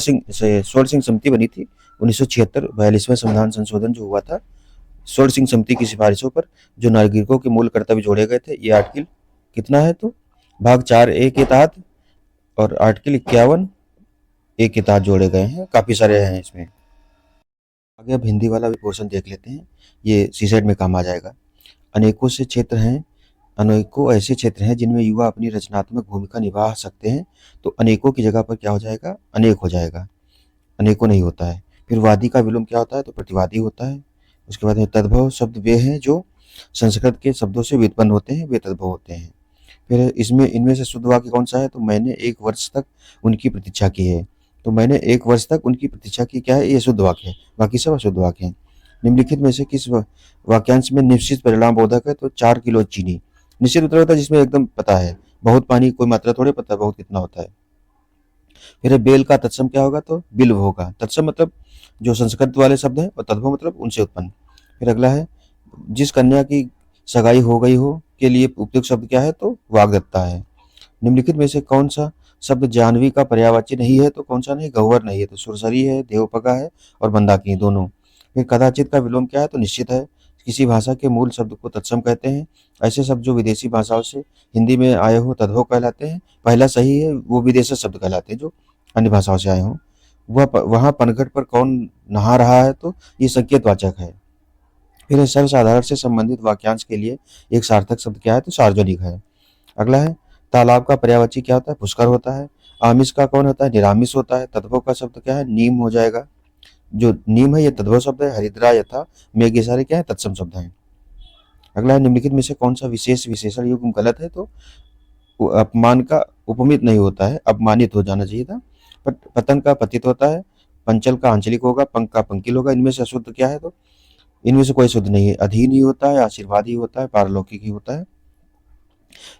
सिंह समिति बनी थी 1976 42वें संविधान संशोधन जो हुआ था स्वर्ण सिंह समिति की सिफारिशों पर जो नागरिकों के मूल कर्तव्य जोड़े गए थे। ये आर्टिकल कितना है तो भाग 4A के तहत और आर्टिकल 51A के तहत जोड़े गए हैं। काफी सारे हैं इसमें। आगे अब हिंदी वाला भी पोर्शन देख लेते हैं, ये सीसेट में काम आ जाएगा। अनेकों से क्षेत्र हैं अनेकों ऐसे क्षेत्र हैं जिनमें युवा अपनी रचनात्मक भूमिका निभा सकते हैं तो अनेकों की जगह पर क्या हो जाएगा अनेक हो जाएगा, अनेकों नहीं होता है। फिर वादी का विलोम क्या होता है तो प्रतिवादी होता है। उसके बाद में तद्भव शब्द वे हैं जो संस्कृत के शब्दों से व्युत्पन्न होते हैं, वे तद्भव होते हैं। फिर इसमें इनमें से शुद्ध वाक्य कौन सा है तो मैंने 1 वर्ष तक उनकी प्रतीक्षा की है। तो मैंने 1 वर्ष तक उनकी प्रतीक्षा की क्या है ये शुद्ध वाक्य है, बाकी सब अशुद्ध वाक्य हैं। निम्नलिखित में से किस वाक्यांश में निश्चित परिणाम बोधक है तो 4 किलो चीनी। निश्चित उत्तर होता है जिसमें एकदम पता है, बहुत पानी कोई मात्रा थोड़े पता है बहुत कितना होता है। फिर बेल का तत्सम क्या होगा तो बिल्व होगा। तत्सम मतलब जो संस्कृत वाले शब्द हैं और तद्भव मतलब उनसे उत्पन्न। फिर अगला है जिस कन्या की सगाई हो गई हो के लिए उपयुक्त शब्द क्या है तो वाग्दत्ता है। निम्नलिखित में से कौन सा शब्द जानवी का पर्यायवाची नहीं है तो कौन सा नहीं गह्वर नहीं है तो सुरसरी है, देवपगा है और मंदाकिनी दोनों। फिर कदाचित का विलोम क्या है तो निश्चित है। किसी भाषा के मूल शब्द को तत्सम कहते हैं। ऐसे शब्द जो विदेशी भाषाओं से हिंदी में आए हो तद्भव कहलाते हैं। पहला सही है, वो विदेशी शब्द कहलाते हैं जो अन्य भाषाओं से आए हों। वहाँ पनघट पर कौन नहा रहा है तो ये संकेतवाचक है। फिर सर्वसाधारण से संबंधित वाक्यांश के लिए एक सार्थक शब्द क्या है तो सार्वजनिक है। अगला है तालाब का पर्यायवाची क्या होता है पुष्कर होता है। आमिष का कौन होता है निरामिष होता है। तद्भव का शब्द क्या है नीम हो जाएगा। जो नीम है ये तद्भव शब्द है। हरिद्रा यथा मेघ ये सारे क्या है तत्सम शब्द हैं। अगला है निम्नलिखित में से कौन सा विशेष विशेषण युग्म गलत है तो अपमान का उपमित नहीं होता है, अपमानित हो जाना चाहिए था। पतंग का पतित होता है। पंचल का आंचलिक होगा। पंख का पंकिल होगा। इनमें से अशुद्ध क्या है तो इनमें से कोई शुद्ध नहीं है। अधीन ही होता है, आशीर्वाद ही होता है, पारलौकिक ही होता है।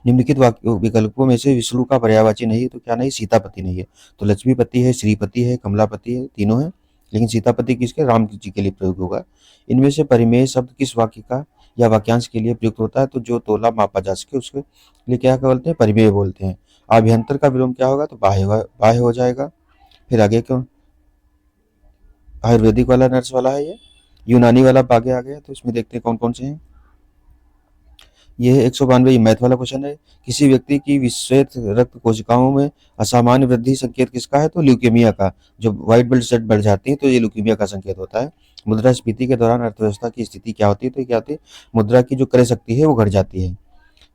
निम्नलिखित विकल्पों में से विष्णु का पर्यायवाची नहीं है तो क्या नहीं सीतापति नहीं है। तो लक्ष्मीपति है, श्रीपति है, कमलापति है, तीनों है, लेकिन सीतापति किसके राम जी के लिए प्रयोग होगा। इनमें से परिमेय शब्द किस वाक्य का या वाक्यांश के लिए प्रयुक्त होता है तो जो तोला मापा जा सके उसके लिए क्या बोलते हैं परिमेय बोलते हैं। आभ्यंतर का विलोम क्या होगा तो बाह्य हो जाएगा। फिर आगे क्यों आयुर्वेदिक वाला नर्स वाला है, ये यूनानी वाला आगे आ गया। तो इसमें देखते हैं कौन कौन से हैं। ये है 192 मैथ वाला क्वेश्चन है। किसी व्यक्ति की विश्वेत रक्त कोशिकाओं में असामान्य वृद्धि संकेत किसका है तो ल्यूकेमिया का। जब व्हाइट ब्लड सेल बढ़ जाती है तो ये ल्यूकेमिया का संकेत होता है। मुद्रास्फीति के दौरान अर्थव्यवस्था की स्थिति क्या होती है तो क्या होती है मुद्रा की जो क्रय शक्ति है वो घट जाती है।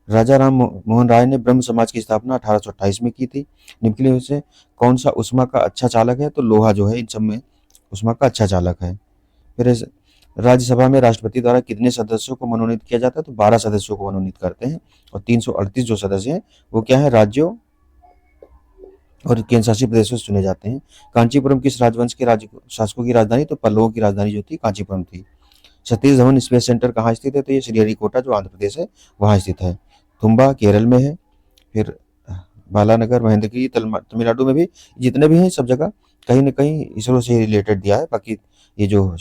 राजा राम मोहन राय ने ब्रह्म समाज की स्थापना 1828 में की थी। निम्नलिखित में से कौन सा उष्मा का अच्छा चालक है तो लोहा जो है इन सब में उष्मा का अच्छा चालक है। फिर राज्यसभा में राष्ट्रपति द्वारा कितने सदस्यों को मनोनीत किया जाता है तो 12 सदस्यों को मनोनीत करते हैं। और 338 जो सदस्य हैं वो क्या है राज्यों और केंद्र शासित प्रदेशों से चुने जाते हैं। कांचीपुरम किस राजवंश के शासकों की राजधानी तो पल्लवों की राजधानी जो थी कांचीपुरम थी। सतीश धवन स्पेस सेंटर कहाँ स्थित है तो ये श्रीहरिकोटा जो आंध्र प्रदेश है वहाँ स्थित है। तुम्बा केरल में है। फिर बालानगर महेंद्रगिरी तमिलनाडु में भी जितने भी हैं सब जगह कहीं ना कहीं इसरो से रिलेटेड दिया है। बाकी ये जो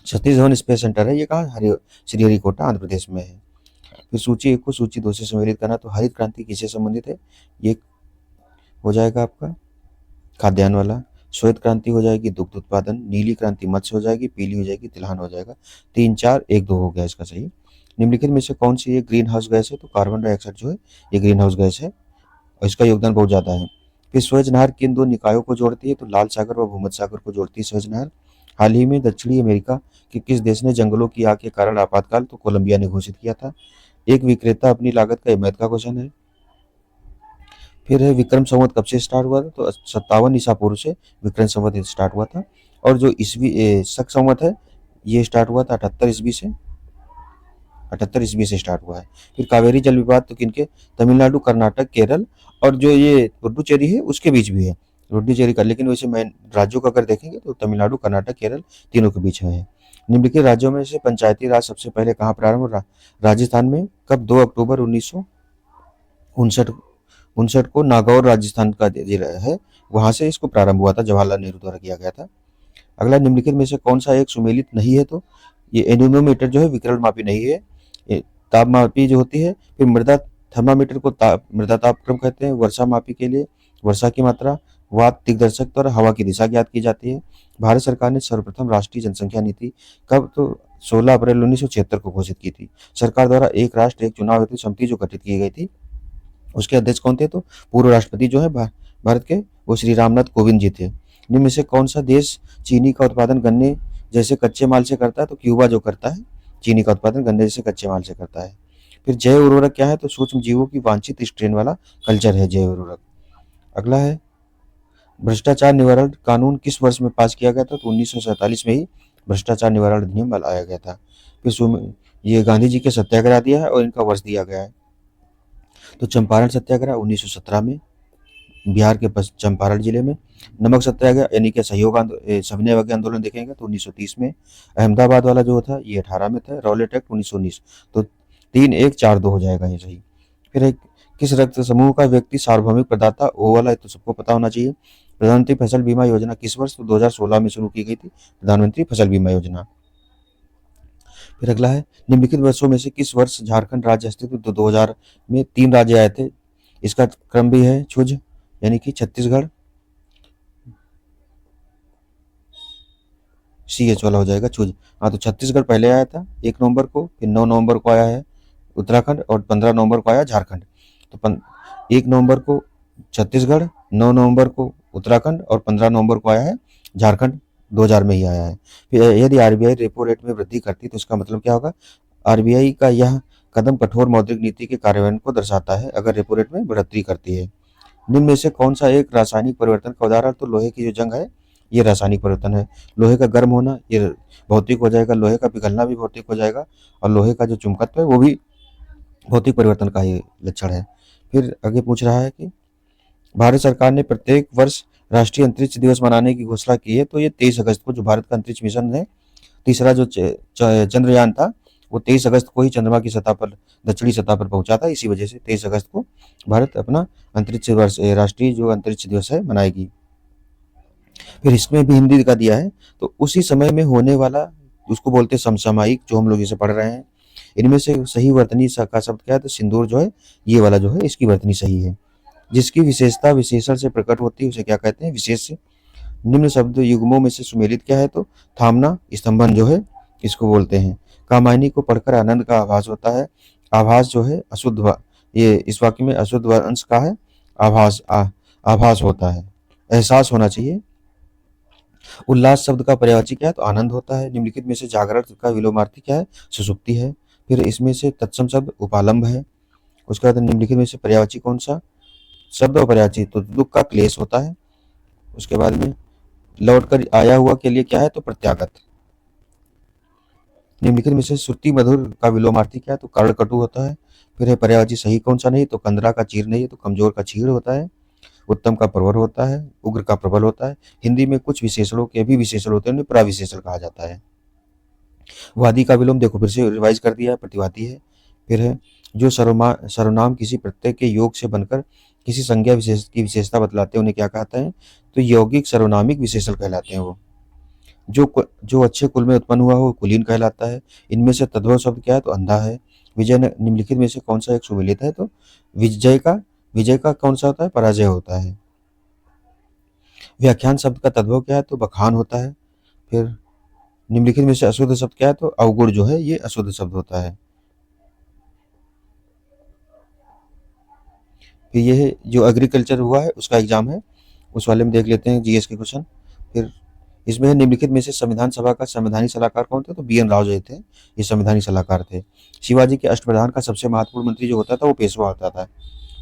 सतीश धवन स्पेस सेंटर है ये कहाँ श्रीहरिकोटा आंध्र प्रदेश में है। फिर सूची 1 को सूची 2 से सम्मिलित करना तो हरित क्रांति किससे संबंधित है ये हो जाएगा आपका खाद्यान्न वाला। श्वेत क्रांति हो जाएगी दुग्ध उत्पादन। नीली क्रांति मत्स्य हो जाएगी। पीली हो जाएगी तिलहन हो जाएगा। 3 4 1 2 हो गया इसका सही। निम्नलिखित में से कौन सी ये ग्रीन हाउस गैस है तो कार्बन डाइऑक्साइड जो है ये ग्रीन हाउस गैस है और इसका योगदान बहुत ज्यादा है। फिर स्वेज नहर किन 2 निकायों को जोड़ती है तो लाल सागर व भूमध्य सागर को जोड़ती है स्वेज नहर। हाल ही में दक्षिणी अमेरिका के किस देश ने जंगलों की आग के कारण आपातकाल तो कोलंबिया ने घोषित किया था। एक विक्रेता अपनी लागत का मैथ का क्वेश्चन है। फिर है विक्रम संवत कब से स्टार्ट हुआ था तो 57 ईसा पूर्व से विक्रम संवत स्टार्ट हुआ था। और जो ईसवी शक संवत है ये स्टार्ट हुआ था 78 ईस्वी से स्टार्ट हुआ है। फिर कावेरी जल विवाद तो किनके तमिलनाडु कर्नाटक केरल और जो ये पुडुचेरी है उसके बीच भी है पुडुचेरी का। लेकिन वैसे मैं राज्यों का अगर देखेंगे तो तमिलनाडु कर्नाटक केरल तीनों के बीच में है। निम्नलिखित राज्यों में से पंचायती राज सबसे पहले कहाँ प्रारंभ हुआ? राजस्थान में। कब? 2 अक्टूबर 1959 59 को नागौर राजस्थान का जिला है, वहां से इसको प्रारंभ हुआ था, जवाहरलाल नेहरू द्वारा किया गया था। अगला, निम्नलिखित में से कौन सा एक सुमेलित नहीं है? तो ये एनीमोमीटर जो है विकर्ण मापी नहीं है, ये ताप मापी जो होती है। फिर मृदा थर्मामीटर को मृदा तापक्रम कहते हैं। वर्षा मापी के लिए वर्षा की मात्रा, वात दिग्दर्शक द्वारा हवा की दिशा ज्ञात की जाती है। भारत सरकार ने सर्वप्रथम राष्ट्रीय जनसंख्या नीति कब? तो 16 अप्रैल 1976 को घोषित की थी। सरकार द्वारा एक राष्ट्र एक चुनाव हेतु समिति जो गठित की गई थी, उसके अध्यक्ष कौन थे? तो पूर्व राष्ट्रपति जो है भारत के, वो श्री रामनाथ कोविंद जी थे। निम्न में से कौन सा देश चीनी का उत्पादन गन्ने जैसे कच्चे माल से करता है? तो क्यूबा जो करता है चीनी का उत्पादन गन्ने जैसे कच्चे माल से करता है। फिर जैव उर्वरक क्या है? तो सूक्ष्म जीवों की वांछित स्ट्रेन वाला कल्चर है जैव उर्वरक। अगला है, भ्रष्टाचार निवारण कानून किस वर्ष में पास किया गया था? तो 1947 में ही भ्रष्टाचार निवारण अधिनियम लाया गया था। फिर ये गांधी जी के सत्याग्रह दिया है और इनका वर्ष दिया गया है। तो चंपारण सत्याग्रह 1917 में, बिहार के चंपारण जिले में। नमक सत्याग्रह यानी कि सविनय अवज्ञा आंदोलन देखेंगे तो 1930 में। अहमदाबाद वाला जो था ये 18 में था। Rowlatt act 1919। तो 3-1-4-2 हो जाएगा ये सही। फिर किस रक्त समूह का व्यक्ति सार्वभौमिक प्रदाता? ओ वाला तो सबको पता होना चाहिए। प्रधानमंत्री फसल बीमा योजना किस वर्ष? तो 2016 में शुरू की गई थी प्रधानमंत्री फसल बीमा योजना। फिर अगला है, निम्नलिखित वर्षों में से किस वर्ष झारखंड राज्य अस्तित्व? तो 2000 में 3 राज्य आए थे। इसका क्रम भी है छुज, यानी कि छत्तीसगढ़, CH वाला हो जाएगा छुज। हाँ, तो छत्तीसगढ़ पहले आया था 1 नवंबर को, फिर 9 नवंबर को आया है उत्तराखंड और 15 नवंबर को आया झारखंड। तो 1 नवंबर को छत्तीसगढ़, 9 नवंबर को उत्तराखंड और 15 नवंबर को आया है झारखंड, 2000 में ही आया है। फिर यदि RBI रेपो रेट में वृद्धि करती तो इसका मतलब क्या होगा? RBI का यह कदम कठोर मौद्रिक नीति के कार्यान्वयन को दर्शाता है अगर रेपो रेट में बढ़ोतरी करती है। निम्न में से कौन सा एक रासायनिक परिवर्तन का उदाहरण? तो लोहे की जो जंग है ये रासायनिक परिवर्तन है। लोहे का गर्म होना ये भौतिक हो जाएगा, लोहे का पिघलना भी भौतिक हो जाएगा, और लोहे का जो चुंबकत्व है वो भी भौतिक परिवर्तन का ही लक्षण है। फिर आगे पूछ रहा है कि भारत सरकार ने प्रत्येक वर्ष राष्ट्रीय अंतरिक्ष दिवस मनाने की घोषणा की है। तो ये 23 अगस्त को, जो भारत का अंतरिक्ष मिशन है तीसरा जो चंद्रयान था, वो 23 अगस्त को ही चंद्रमा की सतह पर, दक्षिणी सतह पर पहुंचा था। इसी वजह से 23 अगस्त को भारत अपना अंतरिक्ष वर्ष, राष्ट्रीय जो अंतरिक्ष दिवस है, मनाएगी। फिर इसमें भी हिंदी का दिया है, तो उसी समय में होने वाला उसको बोलते हैं समसामयिक, जो हम लोग इसे पढ़ रहे हैं। इनमें से सही वर्तनी का शब्द क्या है? तो सिंदूर जो है ये वाला जो है इसकी वर्तनी सही है। जिसकी विशेषता विशेषण से प्रकट होती है उसे क्या कहते हैं? विशेष। निम्न शब्द युग्मों में से सुमेलित क्या है? तो थामना, स्तंभन जो है इसको बोलते हैं। कामायनी को पढ़कर आनंद का आभास होता है। आभास जो है अशुद्ध, ये इस वाक्य में अशुद्ध अंश का है। आभास होता है, एहसास होना चाहिए। उल्लास शब्द का पर्यायवाची क्या है? तो आनंद होता है। निम्नलिखित में से जागरण का विलोमार्थी क्या है? सुषुप्ति है। फिर इसमें से तत्सम शब्द उपालंब है। उसके बाद निम्नलिखित में से पर्यायवाची कौन सा शब्द और पर्यायवाची? तो दुख का क्लेश होता है। उसके बाद में लौटकर आया हुआ के लिए क्या है? तो प्रत्यागत। निम्नलिखित में से श्रुति मधुर का विलोमार्थी क्या है? तो कर्णकटु होता है। फिर है पर्यायवाची सही कौन सा नहीं? तो कंदरा का चीर नहीं है, तो कमजोर का चीड़ होता है। उत्तम का प्रवर होता है, उग्र का प्रबल होता है। हिंदी में कुछ विशेषणों के भी विशेषण होते हैं, उन्हें प्राविशेषण कहा जाता है। वादी का विलोम देखो फिर से रिवाइज कर दिया है, प्रतिवादी है। फिर है जो सर्वनाम किसी प्रत्यय के योग से बनकर किसी संज्ञा विशेष की विशेषता बतलाते हैं उन्हें क्या कहते हैं? तो यौगिक सर्वनामिक विशेषण कहलाते हैं। वो जो अच्छे कुल में उत्पन्न हुआ हो कुलीन कहलाता है। इनमें से तद्भव शब्द क्या है? तो अंधा है। विजय निम्नलिखित में से कौन सा एक सुमेलित है? तो विजय का कौन सा होता है? पराजय होता है। व्याख्यान शब्द का तद्भव क्या है? तो बखान होता है। फिर निम्नलिखित में से अशुद्ध शब्द क्या है? तो अवगुण जो है ये अशुद्ध शब्द होता है। फिर ये जो एग्रीकल्चर हुआ है उसका एग्जाम है, उस वाले में देख लेते हैं GS के क्वेश्चन। फिर इसमें है निम्नलिखित में से संविधान सभा का संवैधानिक सलाहकार कौन थे? तो BN राव जो थे ये संवैधानिक सलाहकार थे। शिवाजी के अष्टप्रधान का सबसे महत्वपूर्ण मंत्री जो होता था वो पेशवा होता था।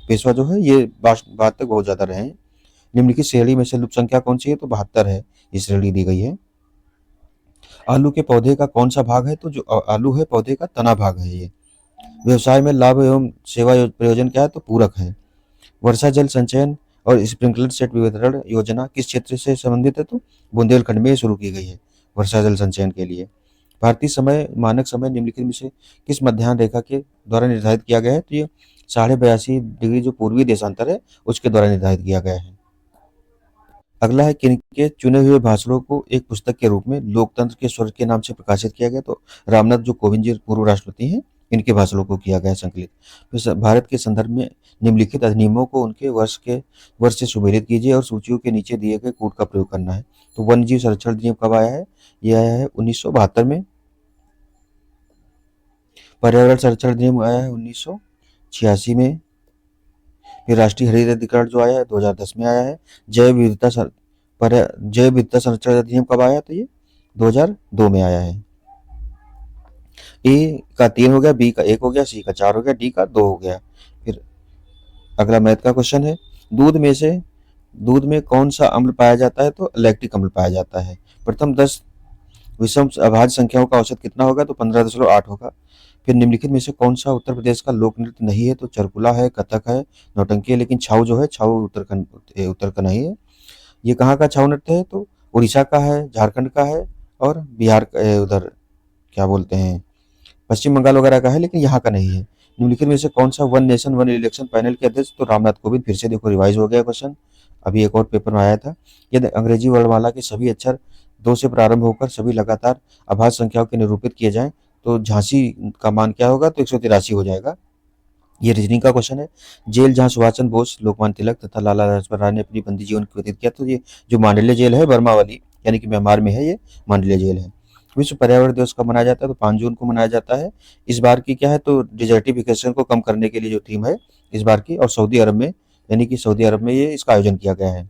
पेशवा जो है ये बात तक बहुत ज्यादा रहे हैं। निम्नलिखित श्रेणी में से लुप्त संख्या कौन सी है? तो 72 है, ये श्रेणी दी गई है। आलू के पौधे का कौन सा भाग है? तो जो आलू है पौधे का तना भाग है ये। व्यवसाय में लाभ एवं सेवा प्रयोजन क्या है? तो पूरक है। वर्षा जल संचयन और स्प्रिंकलर सेट वितरण योजना किस क्षेत्र से संबंधित है? तो बुंदेलखंड में शुरू की गई है वर्षा जल संचयन के लिए। भारतीय समय मानक समय निम्नलिखित में से किस मध्याह्न रेखा के द्वारा निर्धारित किया गया है? तो ये 82.5 डिग्री जो पूर्वी देशांतर है उसके द्वारा निर्धारित किया गया है। अगला है किनके चुने हुए भाषणों को एक पुस्तक के रूप में लोकतंत्र के स्वर के नाम से प्रकाशित किया गया? तो रामनाथ जो कोविंद जी पूर्व राष्ट्रपति हैं, इनके भाषणों को किया गया संकलित। फिर भारत के संदर्भ में निम्नलिखित अधिनियमों को उनके वर्ष से सुमेलित कीजिए और सूचियों के नीचे दिए गए कोड का प्रयोग करना है। तो वन्य जीव संरक्षण अधिनियम कब आया है? यह आया है 1972 में। पर्यावरण संरक्षण अधिनियम आया है 1986 में। फिर राष्ट्रीय हरित अधिकरण जो आया है 2010 में आया है। जैव विविधता संरक्षण अधिनियम कब आया? तो ये 2002 में आया है। ए का 3 हो गया, बी का 1 हो गया, सी का 4 हो गया, डी का 2 हो गया। फिर अगला मैथ का क्वेश्चन है, दूध में कौन सा अम्ल पाया जाता है? तो लैक्टिक अम्ल पाया जाता है। प्रथम 10 विषम अभाज्य संख्याओं का औसत कितना होगा? तो 15.8 होगा। फिर निम्नलिखित में से कौन सा उत्तर प्रदेश का लोक नृत्य नहीं है? तो चरकुला है, कथक है, नौटंकी है, लेकिन छाऊ जो है छाऊ उत्तर का नहीं है। ये कहाँ का छाऊ नृत्य है? तो उड़ीसा का है, झारखंड का है और बिहार का, उधर क्या बोलते हैं, पश्चिम बंगाल वगैरह का है, लेकिन यहाँ का नहीं है। निम्नलिखित में से कौन सा one nation one election panel के अध्यक्ष? तो रामनाथ कोविंद। फिर से देखो रिवाइज हो गया क्वेश्चन, अभी एक और पेपर में आया था। यदि अंग्रेजी वर्णमाला के सभी अक्षर 2 से प्रारंभ होकर सभी लगातार अभाज्य संख्याओं के निरूपित किए जाएं तो झांसी का मान क्या होगा? तो 183 हो जाएगा। ये रीजनिंग का क्वेश्चन है। जेल जहां सुभाष चंद्र बोस, लोकमान्य तिलक तथा लाला लाजपत राय ने अपनी बंदी जीवन व्यतीत किया, तो ये जो मांडल्य जेल है बर्मा वाली, यानी कि म्यांमार में है, ये मांडल्य जेल है। विश्व पर्यावरण दिवस कब मनाया जाता है? तो 5 जून को मनाया जाता है। इस बार की क्या है? तो डिजर्टिफिकेशन को कम करने के लिए जो थीम है इस बार की, और सऊदी अरब में, यानी कि सऊदी अरब में ये इसका आयोजन किया गया है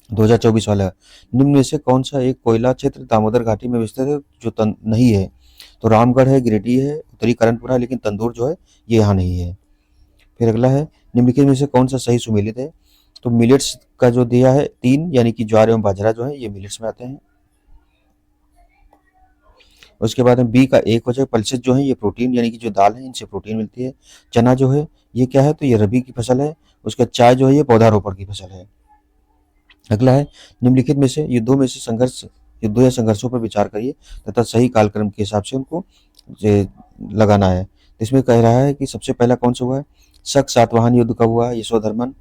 2024 वाला। निम्न में से कौन सा एक कोयला क्षेत्र दामोदर घाटी में विस्तृत है जो नहीं है? तो रामगढ़ है, गिरिडीह है, उत्तरी कर्णपुरा है, लेकिन तंदूर जो है ये यहाँ नहीं है। फिर अगला है, निम्नलिखित में से कौन सा सही सुमेलित है? तो मिलेट्स का जो दिया है 3, यानी कि ज्वार एवं बाजरा जो है ये मिलेट्स में आते हैं। उसके बाद में बी का 1 हो जाए, पल्सेस जो है ये प्रोटीन, यानी कि जो दाल है इनसे प्रोटीन मिलती है। चना जो है ये क्या है? तो ये रबी की फसल है। उसका चाय जो है ये पौधारोपण की फसल है। अगला है, निम्नलिखित में से युद्धों या संघर्षों पर विचार करिए तथा सही कालक्रम के हिसाब से उनको लगाना है। इसमें कह रहा है कि सबसे पहला कौन सा हुआ है? शक सातवाहन युद्ध कब हुआ? यशोधर्मन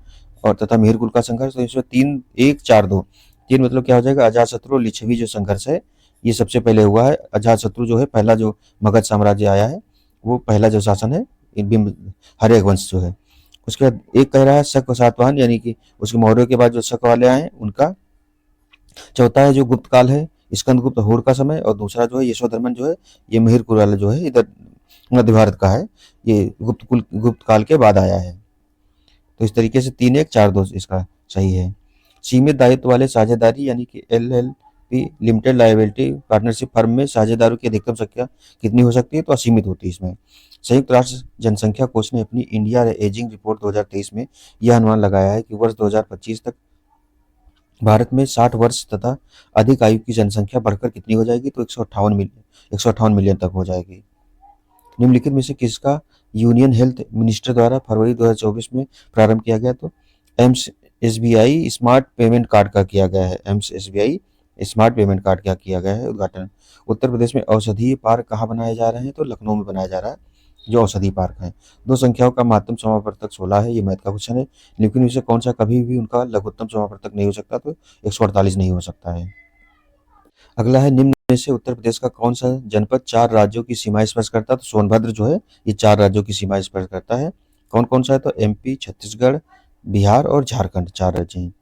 और तथा मिहिरकुल का संघर्ष। तो इसमें 3, 1, 4, 2, 3 मतलब क्या हो जाएगा? अजातशत्रु और लिच्छवी जो संघर्ष है ये सबसे पहले हुआ है। अजातशत्रु जो है पहला जो मगध साम्राज्य आया है, वो पहला जो शासन है हर्यक वंश जो है। उसके बाद एक कह रहा है शक सातवाहन, यानी कि उसके मौर्य के बाद जो शक वाले आए उनका। चौथा है जो गुप्त काल है, स्कंदगुप्त होड़ का समय। और दूसरा जो है यशोधर्मन जो है ये मिहिरकुल वाला जो है इधर मध्य भारत का है, ये गुप्त काल के बाद आया है। तो इस तरीके से 3, 1, 4, 2 इसका सही है। सीमित दायित्व वाले साझेदारी, यानी कि LLP limited liability partnership firm में साझेदारों की अधिकतम संख्या कितनी हो सकती है? तो असीमित होती है इसमें। संयुक्त राष्ट्र जनसंख्या कोष ने अपनी इंडिया एजिंग रिपोर्ट 2023 में यह अनुमान लगाया है कि वर्ष 2025 तक भारत में 60 वर्ष तथा अधिक आयु की जनसंख्या बढ़कर कितनी हो जाएगी? तो 158 मिलियन तक हो जाएगी। निम्नलिखित में से किसका यूनियन हेल्थ मिनिस्टर द्वारा फरवरी 2024 में प्रारंभ किया गया? तो AIIMS SBI smart payment card का किया गया है। AIIMS SBI smart payment card का किया गया है उद्घाटन। उत्तर प्रदेश में औषधीय पार्क कहाँ बनाए जा रहे हैं? तो लखनऊ में बनाया जा रहा है जो औषधि पार्क है। 2 संख्याओं का महत्तम समापवर्तक 16 है, ये मैथ का क्वेश्चन है। लेकिन इनमें से कौन सा कभी भी उनका लघुत्तम समापवर्तक नहीं हो सकता? तो 148 नहीं हो सकता है। अगला है, निम्न में से उत्तर प्रदेश का कौन सा जनपद 4 राज्यों की सीमाएं स्पर्श करता है? तो सोनभद्र जो है ये 4 राज्यों की सीमाएं स्पर्श करता है। कौन कौन सा है? तो MP, छत्तीसगढ़, बिहार और झारखंड 4 राज्य हैं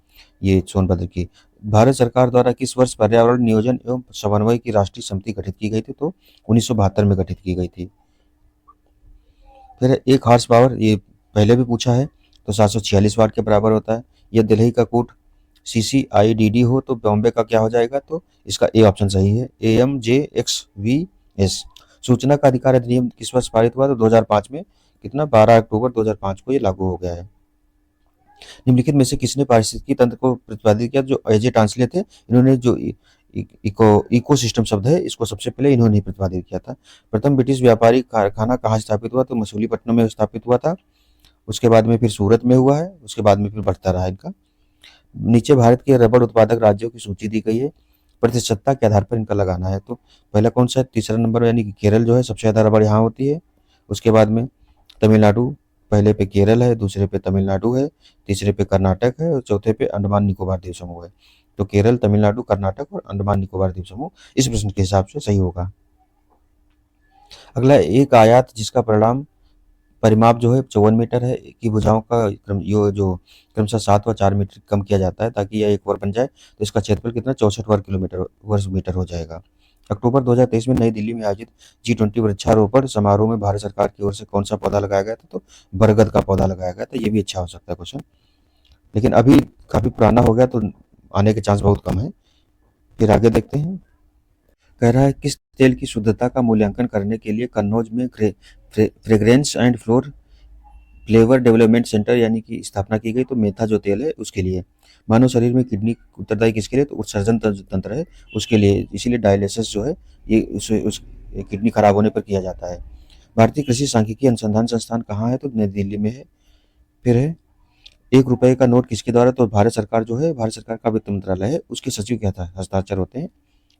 ये सोनभद्र की। भारत सरकार द्वारा किस वर्ष पर्यावरण नियोजन एवं समन्वय की राष्ट्रीय समिति गठित की गई थी? तो 1972 में गठित की गई थी। फिर एक हॉर्स पावर, ये पहले भी पूछा है, तो 746 वाट के बराबर होता है। यह दिल्ली का कोड CCIDD हो तो बॉम्बे का क्या हो जाएगा? तो इसका ए ऑप्शन सही है, AMJXVS। सूचना का अधिकार अधिनियम किस वर्ष पारित हुआ? तो 2005 में। कितना? 12 अक्टूबर 2005 को ये लागू हो गया है। निम्नलिखित में से किसने पारिस्थितिकी तंत्र को प्रतिपादित किया? जो AJ टांसले थे, इन्होंने जो इकोसिस्टम शब्द है इसको सबसे पहले इन्होंने प्रतिपादित किया था। प्रथम ब्रिटिश व्यापारी कारखाना कहाँ स्थापित हुआ? तो मसूलीपट्टनम में स्थापित हुआ था। उसके बाद में फिर सूरत में हुआ है, उसके बाद में फिर बढ़ता रहा इनका। नीचे भारत के रबड़ उत्पादक राज्यों की सूची दी गई है। प्रतिशतता के आधार पर इनका लगाना है। तो पहला कौन सा है, तीसरा नंबर यानी कि केरल जो है सबसे ज़्यादा रबड़ यहाँ होती है। उसके बाद में तमिलनाडु, पहले पे केरल है, दूसरे पे तमिलनाडु है, तीसरे पे कर्नाटक है और चौथे पे अंडमान निकोबार द्वीप समूह है। तो केरल, तमिलनाडु, कर्नाटक और अंडमान निकोबार द्वीप समूह इस प्रश्न के हिसाब से सही होगा। अगला, एक आयात जिसका परिमाप जो है 54 मीटर है की भुजाओं का जो क्रमशः 7 व 4 मीटर कम किया जाता है ताकि यह एक वर्ग बन जाए, तो इसका क्षेत्रफल कितना 64 वर्ग मीटर हो जाएगा। अक्टूबर 2023 में नई दिल्ली में आयोजित G20 वृक्षारोपण समारोह में भारत सरकार की ओर से कौन सा पौधा लगाया गया था, तो बरगद का पौधा लगाया गया था। ये भी अच्छा हो सकता है क्वेश्चन, लेकिन अभी काफी पुराना हो गया तो आने के चांस बहुत कम है। फिर आगे देखते हैं। कह रहा है किस तेल की शुद्धता का मूल्यांकन करने के लिए कन्नौज में fragrance and flavour development centre यानी कि स्थापना की गई। तो मेथा जो तेल है उसके लिए। मानव शरीर में किडनी उत्तरदायी किसके लिए, तो उत्सर्जन तंत्र है उसके लिए, इसीलिए डायलिसिस जो है ये उस किडनी खराब होने पर किया जाता है। भारतीय कृषि सांख्यिकी अनुसंधान संस्थान कहाँ है, तो नई दिल्ली में है। फिर है 1 रुपए का नोट किसके द्वारा, तो भारत सरकार जो है, भारत सरकार का वित्त मंत्रालय है उसके सचिव के हस्ताक्षर होते हैं,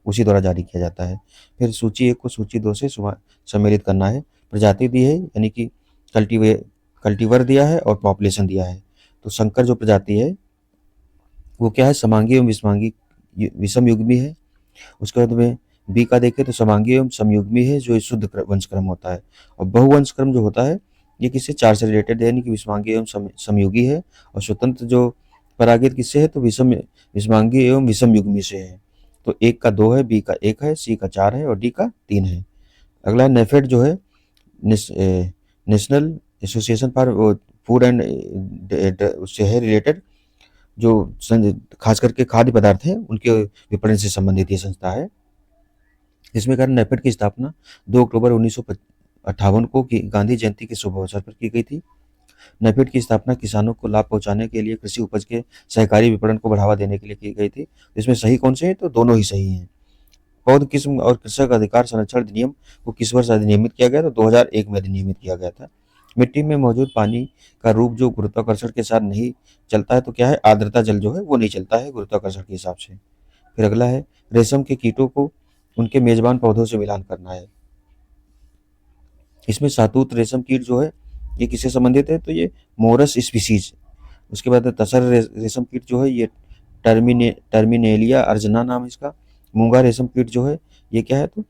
उसी द्वारा जारी किया जाता है। फिर सूची 1 को सूची 2 से सम्मिलित करना है। प्रजाति दी है यानी कि कल्टीवर दिया है और पॉपुलेशन दिया है। तो संकर जो प्रजाति है वो क्या है, समांगी एवं विषमयुग्मी है। उसके बाद में बी का देखें तो समांगी एवं समयुग्मी है जो शुद्ध वंशक्रम होता है। और बहुवंशक्रम जो होता है ये किससे, 4 से रिलेटेड है यानी कि विषमांगी एवं समयुगी है। और स्वतंत्र जो परागित किससे है, तो विषमांगी एवं विषमयुग्मी से है। तो 1 का 2 है, बी का 1 है, सी का 4 है और डी का 3 है। अगला नेफेड जो है national association for food and उससे है रिलेटेड, जो खास करके खाद्य पदार्थ हैं उनके विपणन से संबंधित ये संस्था है। इसमें कारण नेफेड की स्थापना 2 अक्टूबर 1958 को गांधी जयंती के शुभ अवसर पर की गई थी। नेफेड की स्थापना किसानों को लाभ पहुंचाने के लिए कृषि उपज के सहकारी विपणन को बढ़ावा देने के लिए की गई थी। इसमें सही कौन से है, तो दोनों ही सही हैं। पौध किस्म और कृषक अधिकार संरक्षण अधिनियम को किस वर्ष अधिनियमित किया गया, तो 2001 में अधिनियमित किया गया था। मिट्टी में मौजूद पानी का रूप जो गुरुत्वाकर्षण के साथ नहीं चलता है, तो क्या है, आर्द्रता जल जो है वो नहीं चलता है गुरुत्वाकर्षण के हिसाब से। फिर अगला है रेशम के कीटों को उनके मेजबान पौधों से मिलान करना है। इसमें सातूत रेशम कीट जो है ये किससे संबंधित है, तो ये मोरस स्पीसीज। उसके बाद तसर रेशम कीट जो है ये टर्मिनेलिया अर्जना नाम है इसका। मूंगा रेशम कीट जो है ये क्या है, तो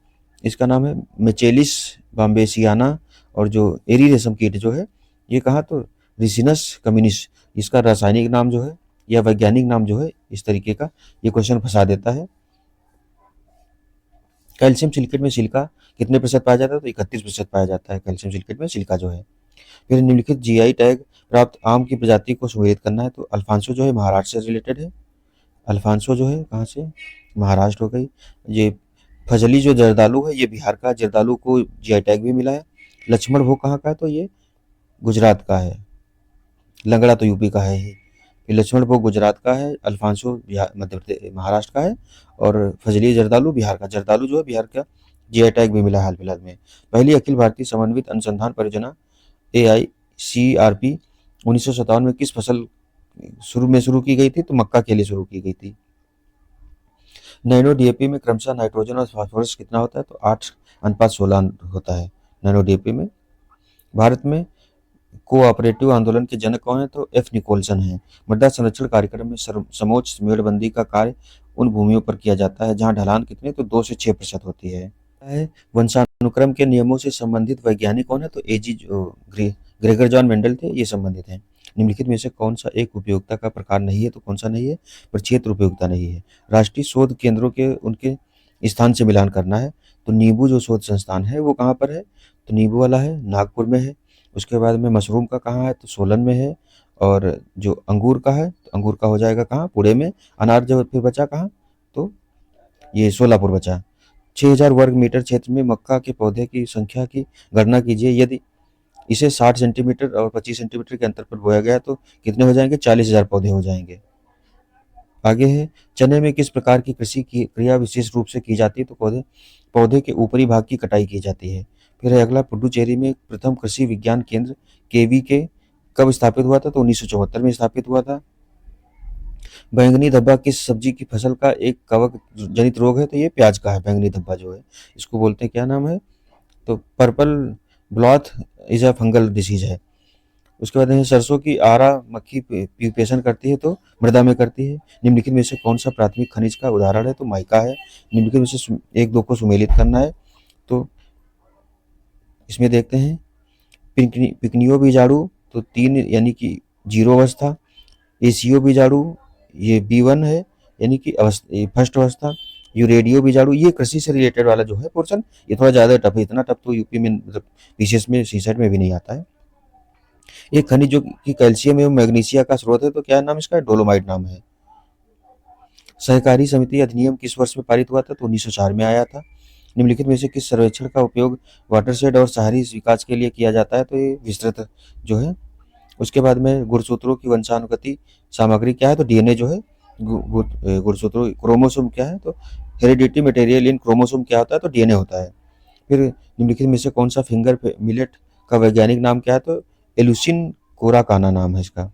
इसका नाम है मेचेलिस बाम्बेसियाना। और जो एरी रेशम कीट जो है ये कहा, तो रिसिनस कम्युनिस। इसका रासायनिक नाम जो है या वैज्ञानिक नाम जो है इस तरीके का ये क्वेश्चन फंसा देता है। कैल्शियम सिलिकेट में सिलिका कितने प्रतिशत पाया जाता है, तो 31% पाया जाता है कैल्शियम सिलिकेट में सिलिका जो है। फिर निम्नलिखित जीआई टैग प्राप्त आम की प्रजाति को सम्मिलित करना है। तो अल्फांसो जो है महाराष्ट्र से रिलेटेड है। अल्फांसो जो है कहाँ से, महाराष्ट्र हो गई। ये फजली जो जर्दालू है ये बिहार का, जर्दालू को जीआई टैग भी मिला है। लक्ष्मण भोग कहाँ का है, तो ये गुजरात का है। लंगड़ा तो यूपी का है ही। फिर लक्ष्मण भोग गुजरात का है, अल्फांसो मध्य प्रदेश महाराष्ट्र का है और फजली जर्दालू बिहार का। जर्दालू जो है बिहार का, जीआई टैग भी मिला हाल फिलहाल में। पहली अखिल भारतीय समन्वित अनुसंधान परियोजना AICRP 1957 में किस फसल शुरू की गई थी, तो मक्का के लिए शुरू की गई थी। नैनो डीएपी में क्रमशः नाइट्रोजन और फास्फोरस कितना होता है, तो 8:16 होता है नैनो डीएपी में। भारत में कोऑपरेटिव आंदोलन के जनक कौन है, तो F निकोलसन है। मृदा संरक्षण कार्यक्रम में समोच्च मेड़बंदी का कार्य उन भूमियों पर किया जाता है जहां ढलान कितने, तो 2 से 6% होती है। वंशानुक्रम के नियमों से संबंधित वैज्ञानिक कौन है, तो AG ग्रेगर जॉन मेंडल थे, ये संबंधित हैं। निम्नलिखित में से कौन सा एक उपयोगिता का प्रकार नहीं है, तो कौन सा नहीं है, पर क्षेत्र उपयोगिता नहीं है। राष्ट्रीय शोध केंद्रों के उनके स्थान से मिलान करना है। तो नींबू जो शोध संस्थान है वो कहाँ पर है, तो नींबू वाला है नागपुर में है। उसके बाद में मशरूम का कहाँ है, तो सोलन में है। और जो अंगूर का है, तो अंगूर का हो जाएगा कहाँ, पुणे में। अनार जो फिर बचा कहाँ, तो ये सोलापुर बचा। 6000 वर्ग मीटर क्षेत्र में मक्का के पौधे की संख्या की गणना कीजिए। यदि इसे 60 सेंटीमीटर और 25 सेंटीमीटर के अंतर पर बोया गया तो कितने हो जाएंगे, 40,000 पौधे हो जाएंगे। आगे है चने में किस प्रकार की कृषि की क्रिया विशेष रूप से की जाती है, तो पौधे के ऊपरी भाग की कटाई की जाती है। फिर है अगला, पुडुचेरी में प्रथम कृषि विज्ञान केंद्र KVK कब स्थापित हुआ था, तो 1974 में स्थापित हुआ था। बैंगनी धब्बा किस सब्जी की फसल का एक कवक जनित रोग है? तो ये प्याज का है। बैंगनी धब्बा जो है इसको बोलते हैं, क्या नाम है? तो purple blotch is a fungal disease है। उसके बाद है सरसों की आरा मक्खी प्यूपेशन करती है तो मृदा में करती है। निम्नलिखित में से कौन सा प्राथमिक खनिज का उदाहरण है? तो माइका है। निम्नलिखित में से एक दो को सुमेलित करना है। तो इसमें देखते हैं पिकनियो बीजाणु तो 3 यानी कि 0 अवस्था। एसीओ बीजाणु ये B1 है यानी कि फर्स्ट अवस्था। यूरेडियो बीजाणु ये कृषि से रिलेटेड वाला जो है पोर्शन, ये थोड़ा ज़्यादा टफ है। इतना टफ तो यूपी में मतलब पीसीएस में सीसेट में भी नहीं आता है। एक खनिज जो कि कैल्शियम एवं मैग्नीशिया का स्रोत है, तो क्या नाम इसका? डोलोमाइट नाम है। सहकारी समिति अधिनियम किस वर्ष में पारित हुआ था? तो 1904 में आया था। निम्नलिखित में से किस सर्वेक्षण का उपयोग वाटरशेड और शहरी विकास के लिए किया जाता है? तो ये विस्तृत जो है। उसके बाद में गुणसूत्रों की वंशानुगति सामग्री क्या है? तो डीएनए जो है। गुणसूत्रों क्रोमोसोम क्या है? तो हेरिडिटी मटेरियल इन क्रोमोसोम क्या होता है? तो डीएनए होता है। फिर निम्नलिखित में से कौन सा फिंगर मिलेट का वैज्ञानिक नाम क्या है? तो एलुसिन कोराकाना नाम है इसका।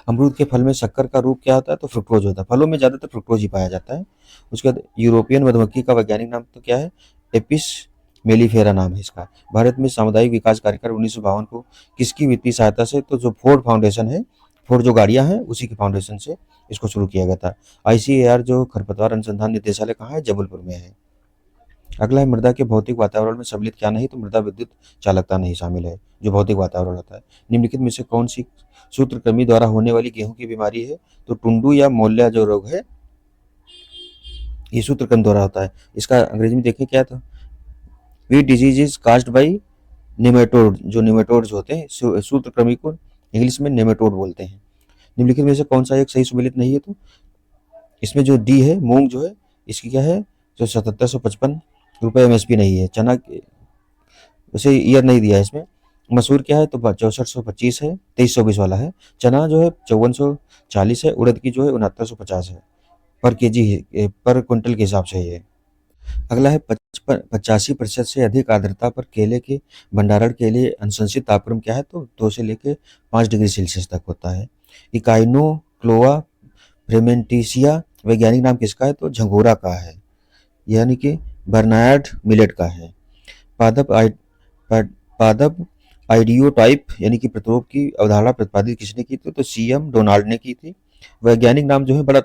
अमरूद के फल में शक्कर का रूप क्या होता है? तो फ्रुक्टोज होता है। फलों में ज्यादातर फ्रुक्टोज ही पाया जाता है। उसके बाद यूरोपियन मधुमक्खी का वैज्ञानिक नाम तो क्या है? एपिस मेलिफेरा नाम है इसका। भारत में सामुदायिक विकास कार्यक्रम 1952 को किसकी वित्तीय सहायता से? तो जो फोर्ड फाउंडेशन है, फोर्ड जो गाड़ियां हैं उसी के फाउंडेशन से इसको शुरू किया गया था। आईसीएआर जो खरपतवार अनुसंधान निदेशालय कहाँ है? जबलपुर में है। अगला है मृदा के भौतिक वातावरण में सम्मिलित क्या नहीं? तो मृदा विद्युत चालकता नहीं शामिल है, जो भौतिक वातावरण होता है। निम्नलिखित में से कौन सी सूत्रकृमि द्वारा होने वाली गेहूं की बीमारी है? तो टुंडू या मोल्या जो रोग है ये सूत्रकृमि द्वारा होता है। इसका अंग्रेजी में देखें क्या था? We disease is caused by nematode. जो निमेटोड्स होते हैं सूत्रकृमि को इंग्लिश में नेमेटोड बोलते हैं। निम्नलिखित में से कौन सा एक सही सुमेलित नहीं है? तो इसमें जो डी है मूंग जो है इसकी क्या है? जो 7755 रुपये एमएसपी नहीं है। चना वैसे ईयर नहीं दिया है इसमें। मसूर क्या है? तो 6425 है, 2320 वाला है। चना जो है 5440 है। उड़द की जो है 6950 है पर केजी पर क्विंटल के हिसाब से ये। अगला है 85% से अधिक आर्द्रता पर केले के भंडारण के लिए अनुशंसित तापक्रम क्या है? तो 2 से लेकर 5 डिग्री सेल्सियस तक होता है। इकाइनो क्लोआ फ्रेमेंटिसिया वैज्ञानिक नाम किसका है? तो झंगोरा का है, यानी कि बर्नार्ड मिलेट का है। पादप पादप आइडियोटाइप यानी कि प्रतिरूप की अवधारणा प्रतिपादित किसने की थी? तो सीएम डोनाल्ड ने की थी। वैज्ञानिक नाम जो है बड़ा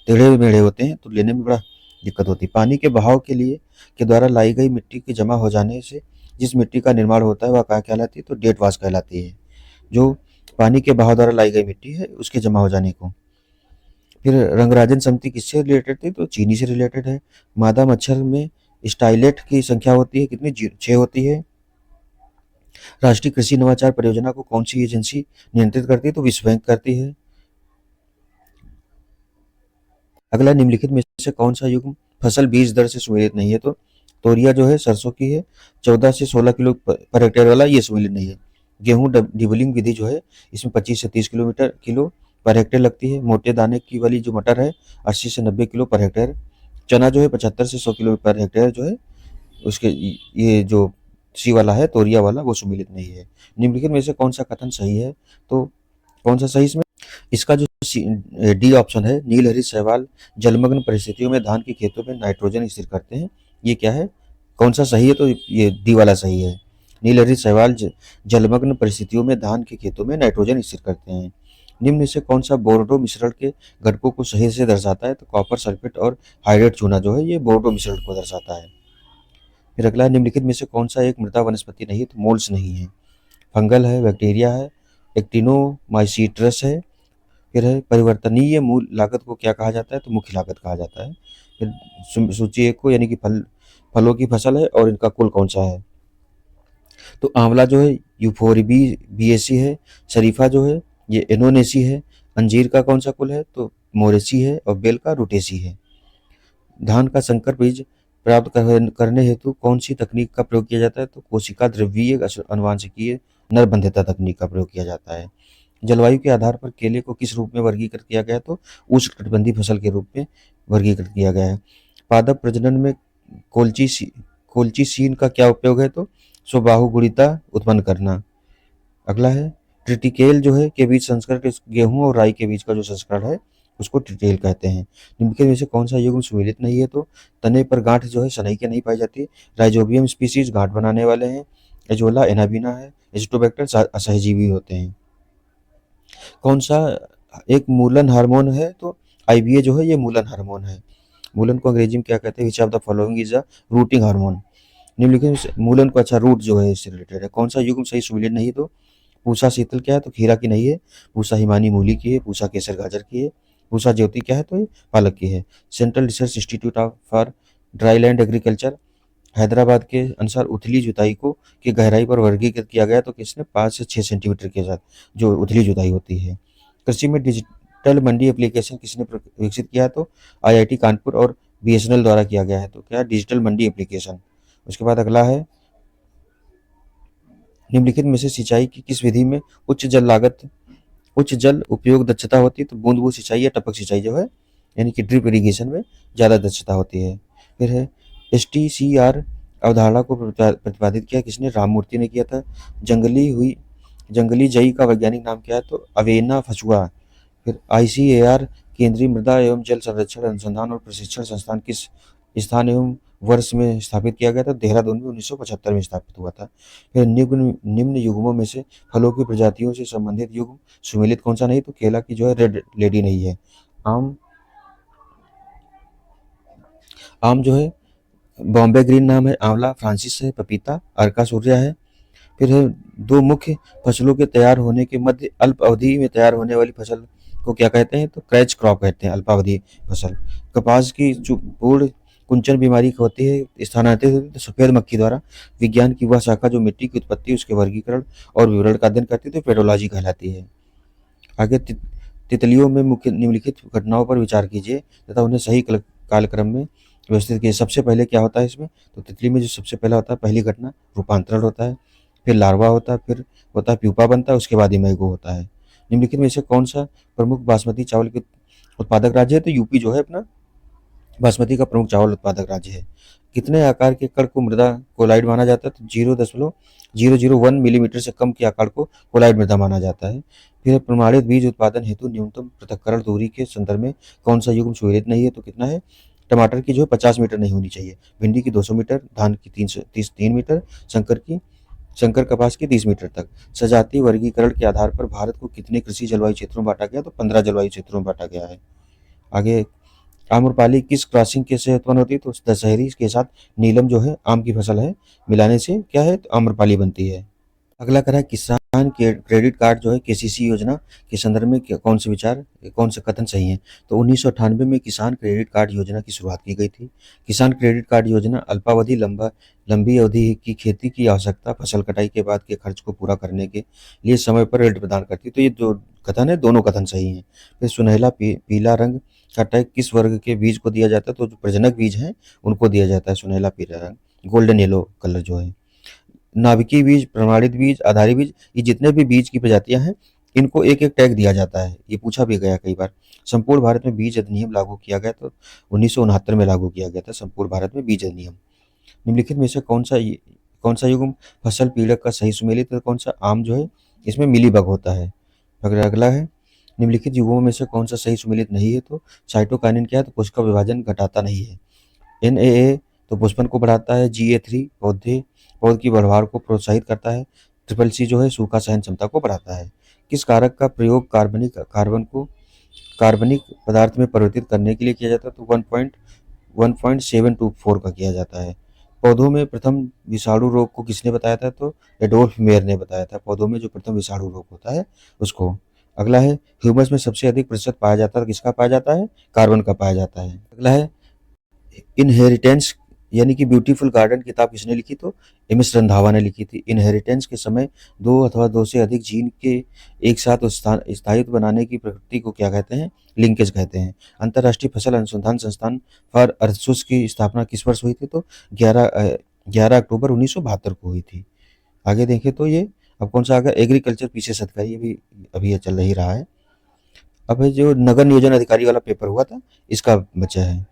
टेढ़े मेढ़े होते हैं तो लेने में बड़ा दिक्कत होती है। पानी के बहाव के लिए के द्वारा लाई गई मिट्टी के जमा हो जाने से जिस मिट्टी का निर्माण होता है वह क्या कहलाती है? तो डेट वाश कहलाती है। जो पानी के बहाव द्वारा लाई गई मिट्टी है उसके जमा हो जाने को। फिर रंगराजन समिति किससे रिलेटेड थी? तो चीनी से रिलेटेड है। मादा मच्छर में स्टाइलेट की संख्या होती है कितनी? 6 होती है। राष्ट्रीय कृषि नवाचार परियोजना को कौन सी एजेंसी नियंत्रित करती है? तो विश्व बैंक करती है। अगला निम्नलिखित में से कौन सा युग्म फसल बीज दर से सुमेलित नहीं है? तो तोरिया जो है सरसों की है 14 से 16 किलो पर हेक्टेयर वाला, ये सुमेलित नहीं है। गेहूं डिबलिंग विधि जो है इसमें 25 से 30 किलो पर हेक्टेयर लगती है। मोटे दाने की वाली जो मटर है 80 से 90 किलो पर हेक्टेयर। चना जो है 75 से 100 किलो पर हेक्टेयर जो है उसके। ये जो सी वाला है तोरिया वाला वो सुमेलित नहीं है। निम्नलिखित में से कौन सा कथन सही है? तो कौन सा सही इसमें? इसका जो डी ऑप्शन है, नीलहरित शैवाल जलमग्न परिस्थितियों में धान के खेतों में नाइट्रोजन स्थिर करते हैं, ये क्या है? कौन सा सही है? तो ये डी वाला सही है। नीलहरित शैवाल जलमग्न परिस्थितियों में धान के खेतों में नाइट्रोजन स्थिर करते हैं। निम्न से कौन सा बोर्डो मिश्रण के घटकों को सही से दर्शाता है? तो कॉपर सल्फेट और हाइड्रेट चूना जो है ये बोर्डो मिश्रण को दर्शाता है। फिर अगला निम्नलिखित में से कौन सा एक मृदा वनस्पति नहीं है? तो मोल्स नहीं है। फंगल है, बैक्टीरिया है, एक्टिनोमाइसीट्रस है। फिर है परिवर्तनीय मूल लागत को क्या कहा जाता है? तो मुख्य लागत कहा जाता है। फिर सूची एक को यानी कि फलों की फसल है और इनका कुल कौन सा है? तो आंवला जो है यूफोरबी बीएसी है। शरीफा जो है ये एनोनेसी है। अंजीर का कौन सा कुल है? तो मोरेसी है। और बेल का रूटेसी है। धान का संकर बीज प्राप्त करने हेतु कौन सी तकनीक का प्रयोग किया जाता है? तो कोशिका द्रव्यीय अनुवांशिकीय नरबंधिता तकनीक का प्रयोग किया जाता है। जलवायु के आधार पर केले को किस रूप में वर्गीकृत किया गया? तो उष्णकटिबंधीय फसल के रूप में वर्गीकृत किया गया है। पादप प्रजनन में कोल्चिसीन का क्या उपयोग है? तो स्वबाहुगुणिता उत्पन्न करना। अगला है ट्रिटिकेल जो है के बीज संस्करण के गेहूं और राई के बीज का जो संस्करण है उसको ट्रिटेल कहते हैं। निम्नलिखित में से कौन सा युग्म सुमेलित नहीं है? तो तने पर गांठ जो है सनइकिया नहीं पाई जाती। राइजोबियम स्पीसीज गांठ बनाने वाले हैं। एजोला एनाबिना है। एजिटोबैक्टर असहजीवी होते हैं। कौन सा एक मूलन हार्मोन है? तो आईबीए जो है ये मूलन हार्मोन है। मूलन को अंग्रेजी में क्या कहते हैं? Which of the following is a routing hormone. निम्नलिखित में से मूलन को अच्छा रूट जो है इससे रिलेटेड है। कौन सा युग्म सही सुमेलित नहीं? तो पूसा शीतल क्या है? तो खीरा की नहीं है। पूसा हिमानी मूली की है। पूसा केसर गाजर की है। पूसा ज्योति क्या है? तो ये पालक की है। Central research institute of for dryland agriculture Hyderabad के अनुसार उथली जुताई को की गहराई पर वर्गीकृत किया गया। तो किसने? 5 से 6 सेंटीमीटर के साथ जो उथली जुताई होती है। कृषि में डिजिटल मंडी एप्लीकेशन किसने विकसित किया? तो आईआईटी कानपुर और बीएसएनएल द्वारा किया गया है। तो क्या? डिजिटल मंडी एप्लीकेशन। उसके बाद अगला है, निम्नलिखित में से सिंचाई की किस विधि में उच्च जल उपयोग दक्षता होती है? तो बूंद बूंद सिंचाई या टपक सिंचाई जो है यानी कि ड्रिप इरिगेशन में ज़्यादा दक्षता होती है। फिर है एसटीसीआर अवधारणा को प्रतिपादित किया किसने? राममूर्ति ने किया था। जंगली जई का वैज्ञानिक नाम क्या है? तो अवेना फचुआ। फिर आईसीएआर केंद्रीय मृदा एवं जल संरक्षण अनुसंधान और प्रशिक्षण संस्थान किस स्थान एवं वर्ष में स्थापित किया गया था? देहरादून में 1975 में स्थापित हुआ था। फिर निम्न युग्मों में से फलों की प्रजातियों से संबंधित युग्म सुमेलित कौन सा नहीं? तो केला की जो है रेड लेडी नहीं है। आम आम जो है बॉम्बे ग्रीन नाम है। आंवला फ्रांसिस है। पपीता अर्का सूर्या है। फिर है दो मुख्य फसलों के तैयार होने के मध्य अल्प अवधि में तैयार होने वाली फसल को क्या कहते हैं? तो क्रैच क्रॉप कहते हैं, अल्पावधि फसल। कपास की जो पूर्ण कुंचन बीमारी होती है स्थानांतरित होती है तो सफेद मक्खी द्वारा। विज्ञान की वह शाखा जो मिट्टी की उत्पत्ति, उसके वर्गीकरण और विवरण का अध्ययन करती है तो पेडोलॉजी कहलाती है। आगे तितलियों में मुख्य निम्नलिखित घटनाओं पर विचार कीजिए तथा उन्हें सही कालक्रम में व्यवस्थित कीजिए। सबसे पहले क्या होता है इसमें? तो तितली में जो सबसे पहला होता है, पहली घटना रूपांतरण होता है। फिर लार्वा होता है। फिर होता है प्यूपा बनता है। उसके बाद इमेगो होता है। निम्नलिखित में से कौन सा प्रमुख बासमती चावल के उत्पादक राज्य है? तो यूपी जो है अपना बासमती का प्रमुख चावल उत्पादक राज्य है। कितने आकार के कण को मृदा कोलाइड माना जाता है? तो 0.001 मिलीमीटर से कम के आकार को कोलाइड मृदा माना जाता है। फिर प्रमाणित बीज उत्पादन हेतु न्यूनतम पृथक्करण दूरी के संदर्भ में कौन सा युग्म सुमेलित नहीं है? तो कितना है? टमाटर की जो है 50 मीटर नहीं होनी चाहिए। भिंडी की 200 मीटर। धान की 3 मीटर। शंकर कपास की 30 मीटर तक। सजातीय वर्गीकरण के आधार पर भारत को कितने कृषि जलवायु क्षेत्रों में बांटा गया? तो 15 जलवायु क्षेत्रों में बांटा गया है। आगे, आम्रपाली किस क्रॉसिंग के से उत्पन्न होती है? तो दशहरी के साथ नीलम जो है आम की फसल है, मिलाने से क्या है? तो आम्रपाली बनती है। अगला कह रहा है किसान क्रेडिट कार्ड जो है केसीसी योजना के संदर्भ में कौन से कथन सही हैं? तो 1998 में किसान क्रेडिट कार्ड योजना की शुरुआत की गई थी। किसान क्रेडिट कार्ड योजना अल्पावधि लंबी अवधि की खेती की आवश्यकता, फसल कटाई के बाद के खर्च को पूरा करने के लिए समय पर ऋण प्रदान करती है। तो ये जो कथन है दोनों कथन सही हैं। फिर सुनहला पीला रंग का टैग किस वर्ग के बीज को दिया जाता है? तो जो प्रजनक बीज हैं उनको दिया जाता है सुनहला पीला रंग, गोल्डन येलो कलर जो है। नाभिकीय बीज, प्रमाणित बीज, आधारी बीज, ये जितने भी बीज की प्रजातियां हैं इनको एक एक टैग दिया जाता है। ये पूछा भी गया कई बार। संपूर्ण भारत में बीज अधिनियम लागू किया गया तो 1969 में लागू किया गया था संपूर्ण भारत में बीज अधिनियम। निम्नलिखित में से कौन सा युग्म फसल पीड़क का सही सुमेलित है? कौन सा? आम जो है इसमें मिलीबग होता है। अगला है, निम्नलिखित युग्मों में से कौन सा सही सुमेलित नहीं है? तो साइटोकाइनिन क्या है? तो कोशिका विभाजन घटाता नहीं है। एनएए तो पुष्पन को बढ़ाता है। GA3 पौध की बढ़वार को प्रोत्साहित करता है। ट्रिपल सी जो है सूखा सहन क्षमता को बढ़ाता है। किस कारक का प्रयोग कार्बनिक पदार्थ में परिवर्तित करने के लिए किया जाता है? तो 1.724 का किया जाता है। पौधों में प्रथम विषाणु रोग को किसने बताया था? तो एडोल्फ मेयर ने बताया था। पौधों में जो प्रथम विषाणु रोग होता है उसको। अगला है, ह्यूमस में सबसे अधिक प्रतिशत पाया जाता है, किसका पाया जाता है? कार्बन का पाया जाता है। अगला है, इनहेरिटेंस यानी कि ब्यूटीफुल गार्डन किताब किसने लिखी? तो एम एस रंधावा ने लिखी थी। इनहेरिटेंस के समय दो अथवा दो से अधिक जीन के एक साथ स्थायित्व बनाने की प्रकृति को क्या कहते हैं? लिंकेज कहते हैं। अंतर्राष्ट्रीय फसल अनुसंधान संस्थान फॉर अर्थसूस की स्थापना किस वर्ष हुई थी? तो 11 अक्टूबर 1972 को हुई थी। आगे देखें तो ये अब कौन सा आ गया? एग्रीकल्चर पीछे सत्कार, ये भी अभी ये चल ही रहा है। अब जो नगर नियोजन अधिकारी वाला पेपर हुआ था इसका बचा है।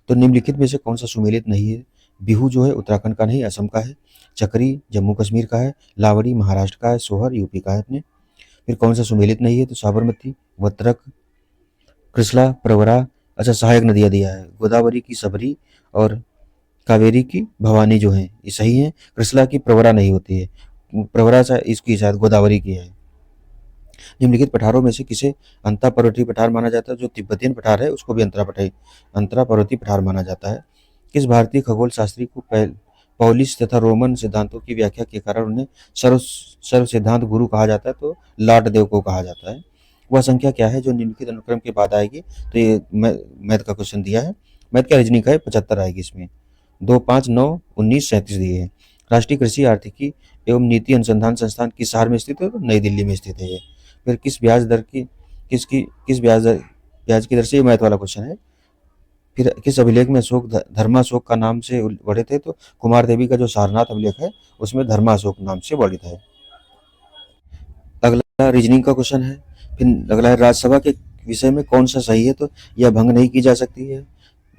तो निम्नलिखित में से कौन सा सुमेलित नहीं है? बिहू जो है उत्तराखंड का नहीं, असम का है। चकरी जम्मू कश्मीर का है। लावड़ी महाराष्ट्र का है। सोहर यूपी का है अपने। फिर कौन सा सुमेलित नहीं है, तो साबरमती, वत्रक, कृष्णा, प्रवरा। अच्छा, सहायक नदियाँ दिया है, गोदावरी की सबरी और कावेरी की भवानी जो है ये सही है। कृष्णा की प्रवरा नहीं होती है, प्रवरा इसकी शायद गोदावरी की है। निम्नलिखित पठारों में से किसे अंतः पर्वतीय पठार माना जाता है? जो तिब्बतियन पठार है उसको भी अंतरा पर्वतीय पठार माना जाता है। किस भारतीय खगोल शास्त्री को पौलिश तथा रोमन सिद्धांतों की व्याख्या के कारण उन्हें सर्व सिद्धांत गुरु कहा जाता है? तो लॉर्ड देव को कहा जाता है। वह संख्या क्या है जो निम्नलिखित अनुक्रम के बाद आएगी? तो ये मैथ का क्वेश्चन दिया है। मैथ क्या रीजनिंग का है, 75 आएगी इसमें। 2, 5, 9, 19, 37 दिए हैं। राष्ट्रीय कृषि आर्थिकी एवं नीति अनुसंधान संस्थान किस शहर में स्थित है? तो नई दिल्ली में स्थित है ये। फिर किस ब्याज दर की किस ब्याज की दर से, ये मैथ वाला क्वेश्चन है। फिर किस अभिलेख में अशोक धर्माशोक का नाम से वर्णित है? तो कुमार देवी का जो सारनाथ अभिलेख है उसमें धर्माशोक नाम से वर्णित है। अगला रीजनिंग का क्वेश्चन है। फिर अगला है राज्यसभा के विषय में कौन सा सही है? तो यह भंग नहीं की जा सकती है।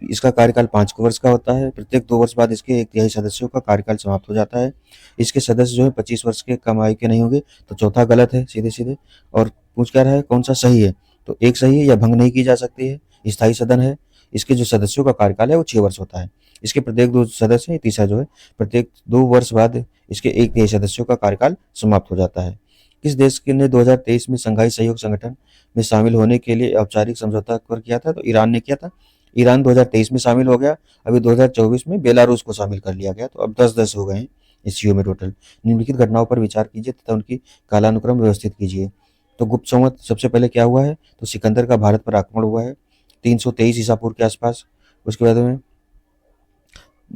इसका कार्यकाल 5 वर्ष का होता है। प्रत्येक 2 वर्ष बाद इसके 1/3 सदस्यों का कार्यकाल समाप्त हो जाता है। इसके सदस्य जो है 25 वर्ष के कम आयु के नहीं होंगे। तो चौथा गलत है सीधे सीधे। और पूछ क्या रहा है कौन सा सही है? तो एक सही है, या भंग नहीं की जा सकती है। स्थायी सदन है। इसके जो सदस्यों का कार्यकाल है वो 6 वर्ष होता है। इसके प्रत्येक 2 सदस्य, तीसरा जो है प्रत्येक 2 वर्ष बाद इसके 1/3 सदस्यों का कार्यकाल समाप्त हो जाता है। किस देश के ने 2023 में संघाई सहयोग संगठन में शामिल होने के लिए औपचारिक समझौता पर किया था? तो ईरान ने किया था। ईरान 2023 में शामिल हो गया। अभी 2024 में बेलारूस को शामिल कर लिया गया। तो अब 10-10 हो गए हैं इस सीओ में टोटल। निम्नलिखित घटनाओं पर विचार कीजिए तथा उनकी कालानुक्रम व्यवस्थित कीजिए। तो गुप्त संवत सबसे पहले क्या हुआ है? तो सिकंदर का भारत पर आक्रमण हुआ है 323 ईसा पूर्व के आसपास। उसके बाद में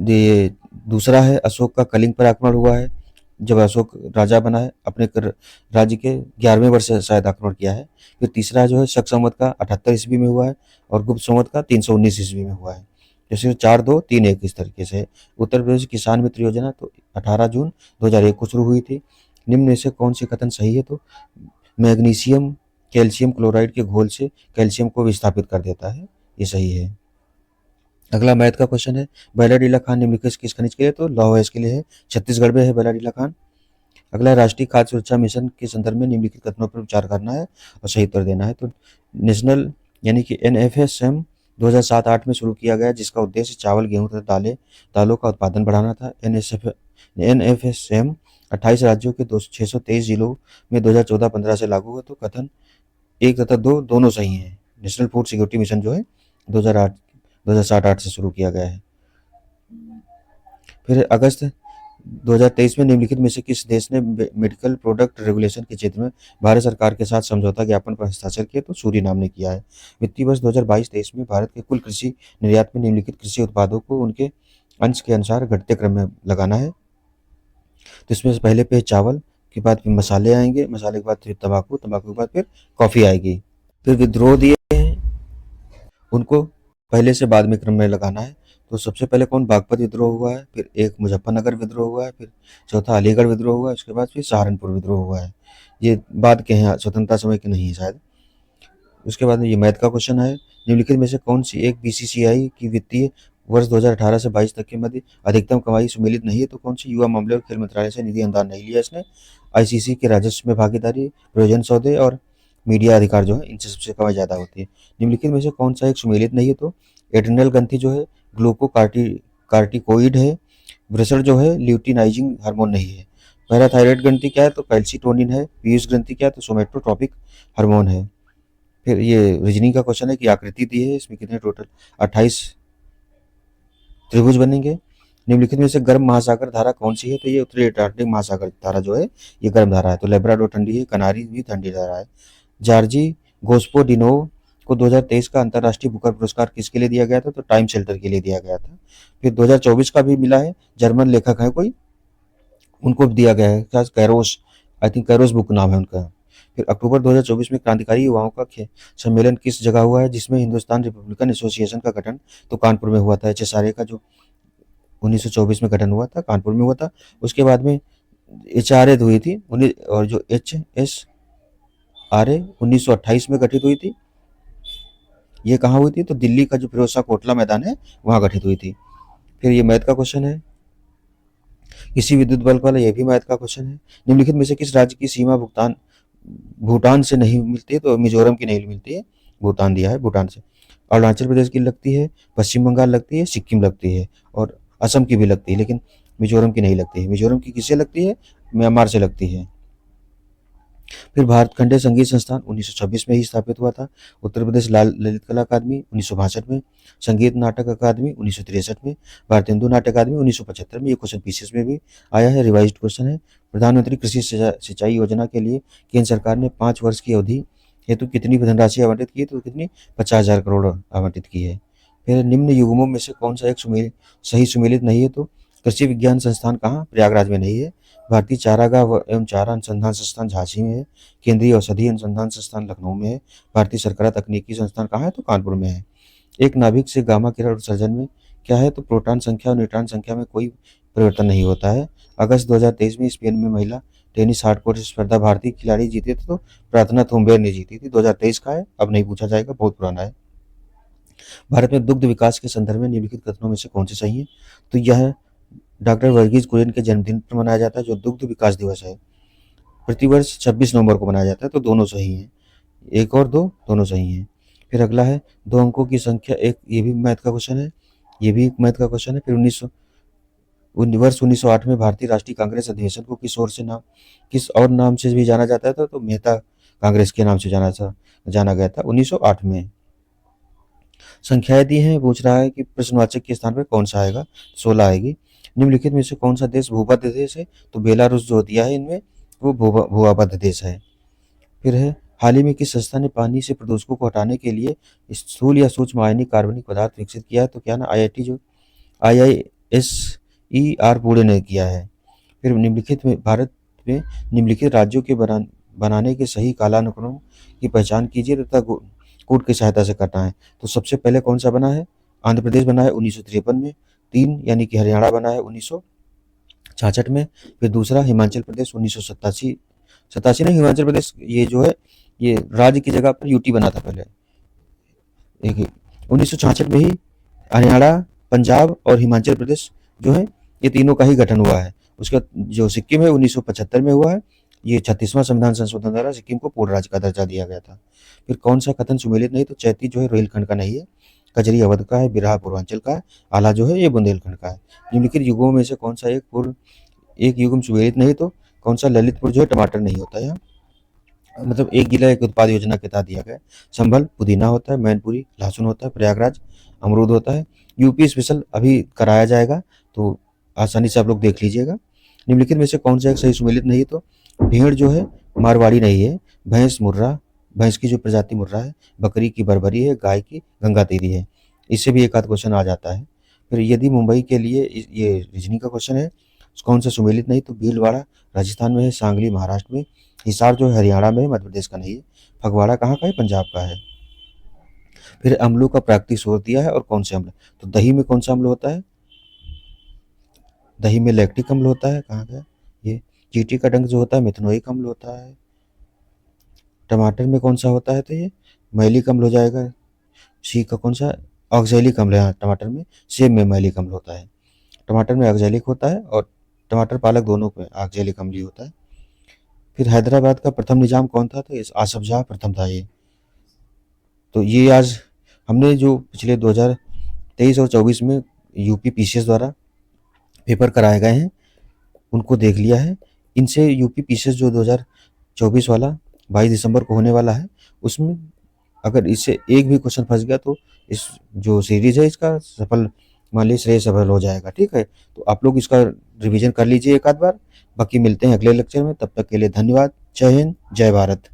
ये दूसरा है अशोक का कलिंग पर आक्रमण हुआ है, जब अशोक राजा बना है। अपने राज्य के 11वें वर्ष से शायद आक्रमण किया है। फिर तीसरा जो है शक संवत का 78 ईस्वी में हुआ है और गुप्त संवत का 319 ईस्वी में हुआ है। जैसे 4-2-3-1 इस तरीके से। उत्तर प्रदेश किसान मित्र योजना तो 18 जून 2001 को शुरू हुई थी। निम्न में से कौन सी कथन सही है? तो मैग्नीशियम कैल्शियम क्लोराइड के घोल से कैल्शियम को विस्थापित कर देता है, ये सही है। अगला मैथ का क्वेश्चन है। बैलाडीला खान निम्नलिखित किस खनिज के लिए? तो लौह अयस्क के लिए है। छत्तीसगढ़ में है बैलाडीला खान। अगला राष्ट्रीय खाद्य सुरक्षा मिशन के संदर्भ में निम्नलिखित कथनों पर विचार करना है और सही उत्तर देना है। तो नेशनल यानी कि NFSM 2007-8 में शुरू किया गया, जिसका उद्देश्य चावल, गेहूं तथा दालों का उत्पादन बढ़ाना था। NFSM 28 राज्यों के 623 जिलों में 2014-15 से लागू हुआ। तो कथन 1 तथा 2 दोनों सही हैं। नेशनल फूड सिक्योरिटी मिशन जो है 2007-8 से शुरू किया गया है। फिर अगस्त 2023 में निम्नलिखित में से किस देश ने मेडिकल प्रोडक्ट रेगुलेशन के क्षेत्र में भारत सरकार के साथ समझौता ज्ञापन पर हस्ताक्षर किए? तो सूरीनाम ने किया है। वित्तीय वर्ष 2022-23 में भारत के कुल कृषि निर्यात में निम्नलिखित कृषि उत्पादों को उनके अंश के अनुसार घटते क्रम में लगाना है। तो इसमें से पहले पे चावल के बाद फिर मसाले आएंगे, मसाले के बाद फिर तंबाकू, तंबाकू के बाद फिर कॉफी आएगी। फिर विद्रोह दिए हैं, उनको पहले से बाद में क्रम में लगाना है। तो सबसे पहले कौन? बागपत विद्रोह हुआ है। फिर एक मुजफ्फरनगर विद्रोह हुआ है। फिर चौथा अलीगढ़ विद्रोह हुआ है। उसके बाद फिर सहारनपुर विद्रोह हुआ है। ये बाद के हैं, स्वतंत्रता समय के नहीं है शायद। उसके बाद में ये मैथ का क्वेश्चन है। निम्नलिखित में से कौन सी एक BCCI की वित्तीय वर्ष 2018 से 22 तक के मध्य अधिकतम कमाई सुमेलित नहीं है? तो कौन सी? युवा मामले और खेल मंत्रालय से निधि अनुदान नहीं लिया इसने। ICC के राजस्व में भागीदारी, प्रयोजन सौदे और मीडिया अधिकार जो है इनसे सबसे कमाई ज़्यादा होती है। निम्नलिखित में से कौन सा एक सुमेलित नहीं है? तो एड्रिनल ग्रंथि जो है ग्लूकोकार्टिकोइड है। वृषण जो है ल्यूटिनाइजिंग हार्मोन नहीं है। पैराथायराइड ग्रंथि क्या है? तो कैल्सिटोनिन है। पीयूष ग्रंथि क्या है? तो सोमेटोट्रोपिक हार्मोन है। फिर ये रीजनिंग का क्वेश्चन है कि आकृति दी है, इसमें कितने टोटल 28 त्रिभुज बनेंगे। निम्नलिखित में से गर्म महासागर धारा कौन सी है? तो ये उत्तरी अटलांटिक महासागर धारा जो है ये गर्म धारा है। तो लेब्राडोर ठंडी है, कनारी भी ठंडी धारा है। जॉर्जी गोस्पोडिनोव को 2023 का अंतर्राष्ट्रीय बुकर पुरस्कार किसके लिए दिया गया था? तो टाइम शेल्टर के लिए दिया गया था। फिर 2024 का भी मिला है, जर्मन लेखक है कोई, उनको दिया गया है, क्या Carolus, I think Carolus book नाम है उनका। फिर अक्टूबर 2024 में क्रांतिकारी युवाओं का सम्मेलन किस जगह हुआ है, जिसमें हिंदुस्तान रिपब्लिकन एसोसिएशन का गठन तो कानपुर में हुआ था। HSRA का जो 1924 में गठन हुआ था कानपुर में हुआ था। उसके बाद में HRA हुई थी और जो HSRA 1928 में गठित हुई थी। ये कहाँ हुई थी? तो दिल्ली का जो फिरोज शाह कोटला मैदान है वहाँ गठित हुई थी। फिर ये मैथ का क्वेश्चन है। किसी विद्युत बल्ब वाला, ये भी मैथ का क्वेश्चन है। निम्नलिखित में से किस राज्य की सीमा भुगतान भूटान से नहीं मिलती है? तो मिजोरम की नहीं मिलती है, भूटान दिया है, भूटान से। अरुणाचल प्रदेश की लगती है, पश्चिम बंगाल लगती है, सिक्किम लगती है और असम की भी लगती है, लेकिन मिजोरम की नहीं लगती है। मिजोरम की किससे लगती है? म्यांमार से लगती है। फिर भारत खंडीय संगीत संस्थान 1926 में ही स्थापित हुआ था। उत्तर प्रदेश लाल ललित कला अकादमी 1962 में, संगीत नाटक अकादमी 1963 में, भारतीय हिंदू नाट्य अकादमी 1975 में। ये क्वेश्चन पीसीएस में भी आया है, रिवाइज्ड क्वेश्चन है। प्रधानमंत्री कृषि सिंचाई योजना के लिए केंद्र सरकार ने 5 वर्ष की अवधि हेतु कितनी धनराशि आवंटित की? तो कितनी? 50,000 करोड़ आवंटित की है। फिर निम्न युग्मों में से कौन सा एक सही सुमेलित नहीं है? तो कृषि विज्ञान संस्थान कहाँ? प्रयागराज में नहीं है। भारतीय चारागाह एवं चारा अनुसंधान संस्थान झांसी में है। केंद्रीय औषधि अनुसंधान संस्थान लखनऊ में है। भारतीय शर्करा तकनीकी संस्थान कहाँ है? तो कानपुर में है। एक नाभिक से गामा किरण उत्सर्जन में क्या है? तो प्रोटॉन संख्या और न्यूट्रॉन संख्या में कोई परिवर्तन नहीं होता है। अगस्त 2023 में स्पेन में महिला टेनिस हार्डकोर्ट स्पर्धा भारतीय खिलाड़ी जीते थे, तो प्रार्थना थोम्बे ने जीती थी। 2023 का है, अब नहीं पूछा जाएगा, बहुत पुराना है। भारत में दुग्ध विकास के संदर्भ में निम्नलिखित कथनों में से कौन से सही है? तो यह डॉक्टर वर्गीज कुरियन के जन्मदिन पर मनाया जाता है, जो दुग्ध विकास दिवस है। प्रतिवर्ष 26 नवंबर को मनाया जाता है, तो दोनों सही हैं। 1 और 2 दोनों सही हैं। फिर अगला है 2 अंकों की संख्या 1, ये भी मैथ का क्वेश्चन है, ये भी एक मैथ का क्वेश्चन है। फिर वर्ष 1908 में भारतीय राष्ट्रीय कांग्रेस अधिवेशन को किस और नाम से भी जाना जाता था? तो मेहता कांग्रेस के नाम से जाना गया था 1908 में। संख्याएं दी हैं, पूछ रहा है कि प्रश्नवाचक के स्थान पर कौन सा आएगा? 16 आएगी। निम्नलिखित में से कौन सा देश भूमध्य देश है? तो बेलारूस जो दिया है इनमें, वो भूमध्य देश है। फिर है हाल ही में किस संस्था ने पानी से प्रदूषकों को हटाने के लिए स्थूल या सूक्ष्म आयनिक कार्बनिक पदार्थ विकसित किया है? तो क्या ना, आईआईटी जो IISER पुणे ने किया है। फिर निम्नलिखित में भारत में निम्नलिखित राज्यों के बनाने के सही कालानुक्रम की पहचान कीजिए तथा कोड की सहायता से करना है। तो सबसे पहले कौन सा बना है? आंध्र प्रदेश बना है 1953 में। 3 यानी कि हरियाणा बना है 1966 में। फिर दूसरा हिमाचल प्रदेश 1987 नहीं, हिमाचल प्रदेश ये जो है, ये राज्य की जगह पर यूटी बना था पहले। देखिए 1966 में ही हरियाणा, पंजाब और हिमाचल प्रदेश जो है, ये तीनों का ही गठन हुआ है। उसका जो सिक्किम है 1975 में हुआ है। ये 36वां संविधान संशोधन द्वारा सिक्किम को पूर्ण राज्य का दर्जा दिया गया था। फिर कौन सा कथन सुमेलित नहीं? तो चैती जो है रोहिलखंड का नहीं है, कजरी अवध का है, बिरहा पूर्वांचल का है, आला जो है ये बुंदेलखंड का है। निम्नलिखित युगों में से कौन सा एक युग्म सुमेलित नहीं? तो कौन सा? ललितपुर जो है टमाटर नहीं होता है, मतलब एक जिला एक उत्पाद योजना के तहत दिया गया है। संभल पुदीना होता है, मैनपुरी लहसुन होता है, प्रयागराज अमरूद होता है। यूपी स्पेशल अभी कराया जाएगा, तो आसानी से आप लोग देख लीजिएगा। निम्नलिखित में से कौन सा एक सही सुमेलित नहीं? तो भेड़ जो है मारवाड़ी नहीं है, भैंस मुर्रा, भैंस की जो प्रजाति मुर्रा है, बकरी की बरबरी है, गाय की गंगातीरी है। इससे भी एक आध क्वेश्चन आ जाता है। फिर यदि मुंबई के लिए ये रीजनिंग का क्वेश्चन है, कौन सा सुमेलित नहीं? तो भीलवाड़ा राजस्थान में है, सांगली महाराष्ट्र में, हिसार जो है हरियाणा में है, मध्य प्रदेश का नहीं है, फगवाड़ा कहाँ का है? पंजाब का है। फिर अम्लों का प्राकृतिक स्रोत दिया है और कौन से अम्ल? तो दही में कौन सा अम्ल होता है? दही में लैक्टिक अम्ल होता है, कहाँ का? ये चींटी का डंक जो होता है मेथनोइक अम्ल होता है। टमाटर में कौन सा होता है? तो ये मैलिक अम्ल हो जाएगा। सी का कौन सा? ऑक्जेलिक अम्ल है टमाटर में। सेब में मैलिक अम्ल होता है, टमाटर में ऑक्जेलिक होता है, और टमाटर पालक दोनों में ऑक्जेलिक अम्ल ही होता है। फिर हैदराबाद का प्रथम निजाम कौन था? तो आसफ जाह प्रथम था ये। तो ये आज हमने जो पिछले 2023 और 24 में यूपी पीसीएस द्वारा पेपर कराए गए हैं उनको देख लिया है। इनसे यूपी पीसीएस जो 2024 वाला 22 दिसंबर को होने वाला है, उसमें अगर इससे एक भी क्वेश्चन फंस गया तो इस जो सीरीज है इसका सफल, मान लीजिए श्रेय सफल हो जाएगा। ठीक है, तो आप लोग इसका रिवीजन कर लीजिए एक आध बार। बाकी मिलते हैं अगले लेक्चर में, तब तक के लिए धन्यवाद। जय हिंद, जय भारत।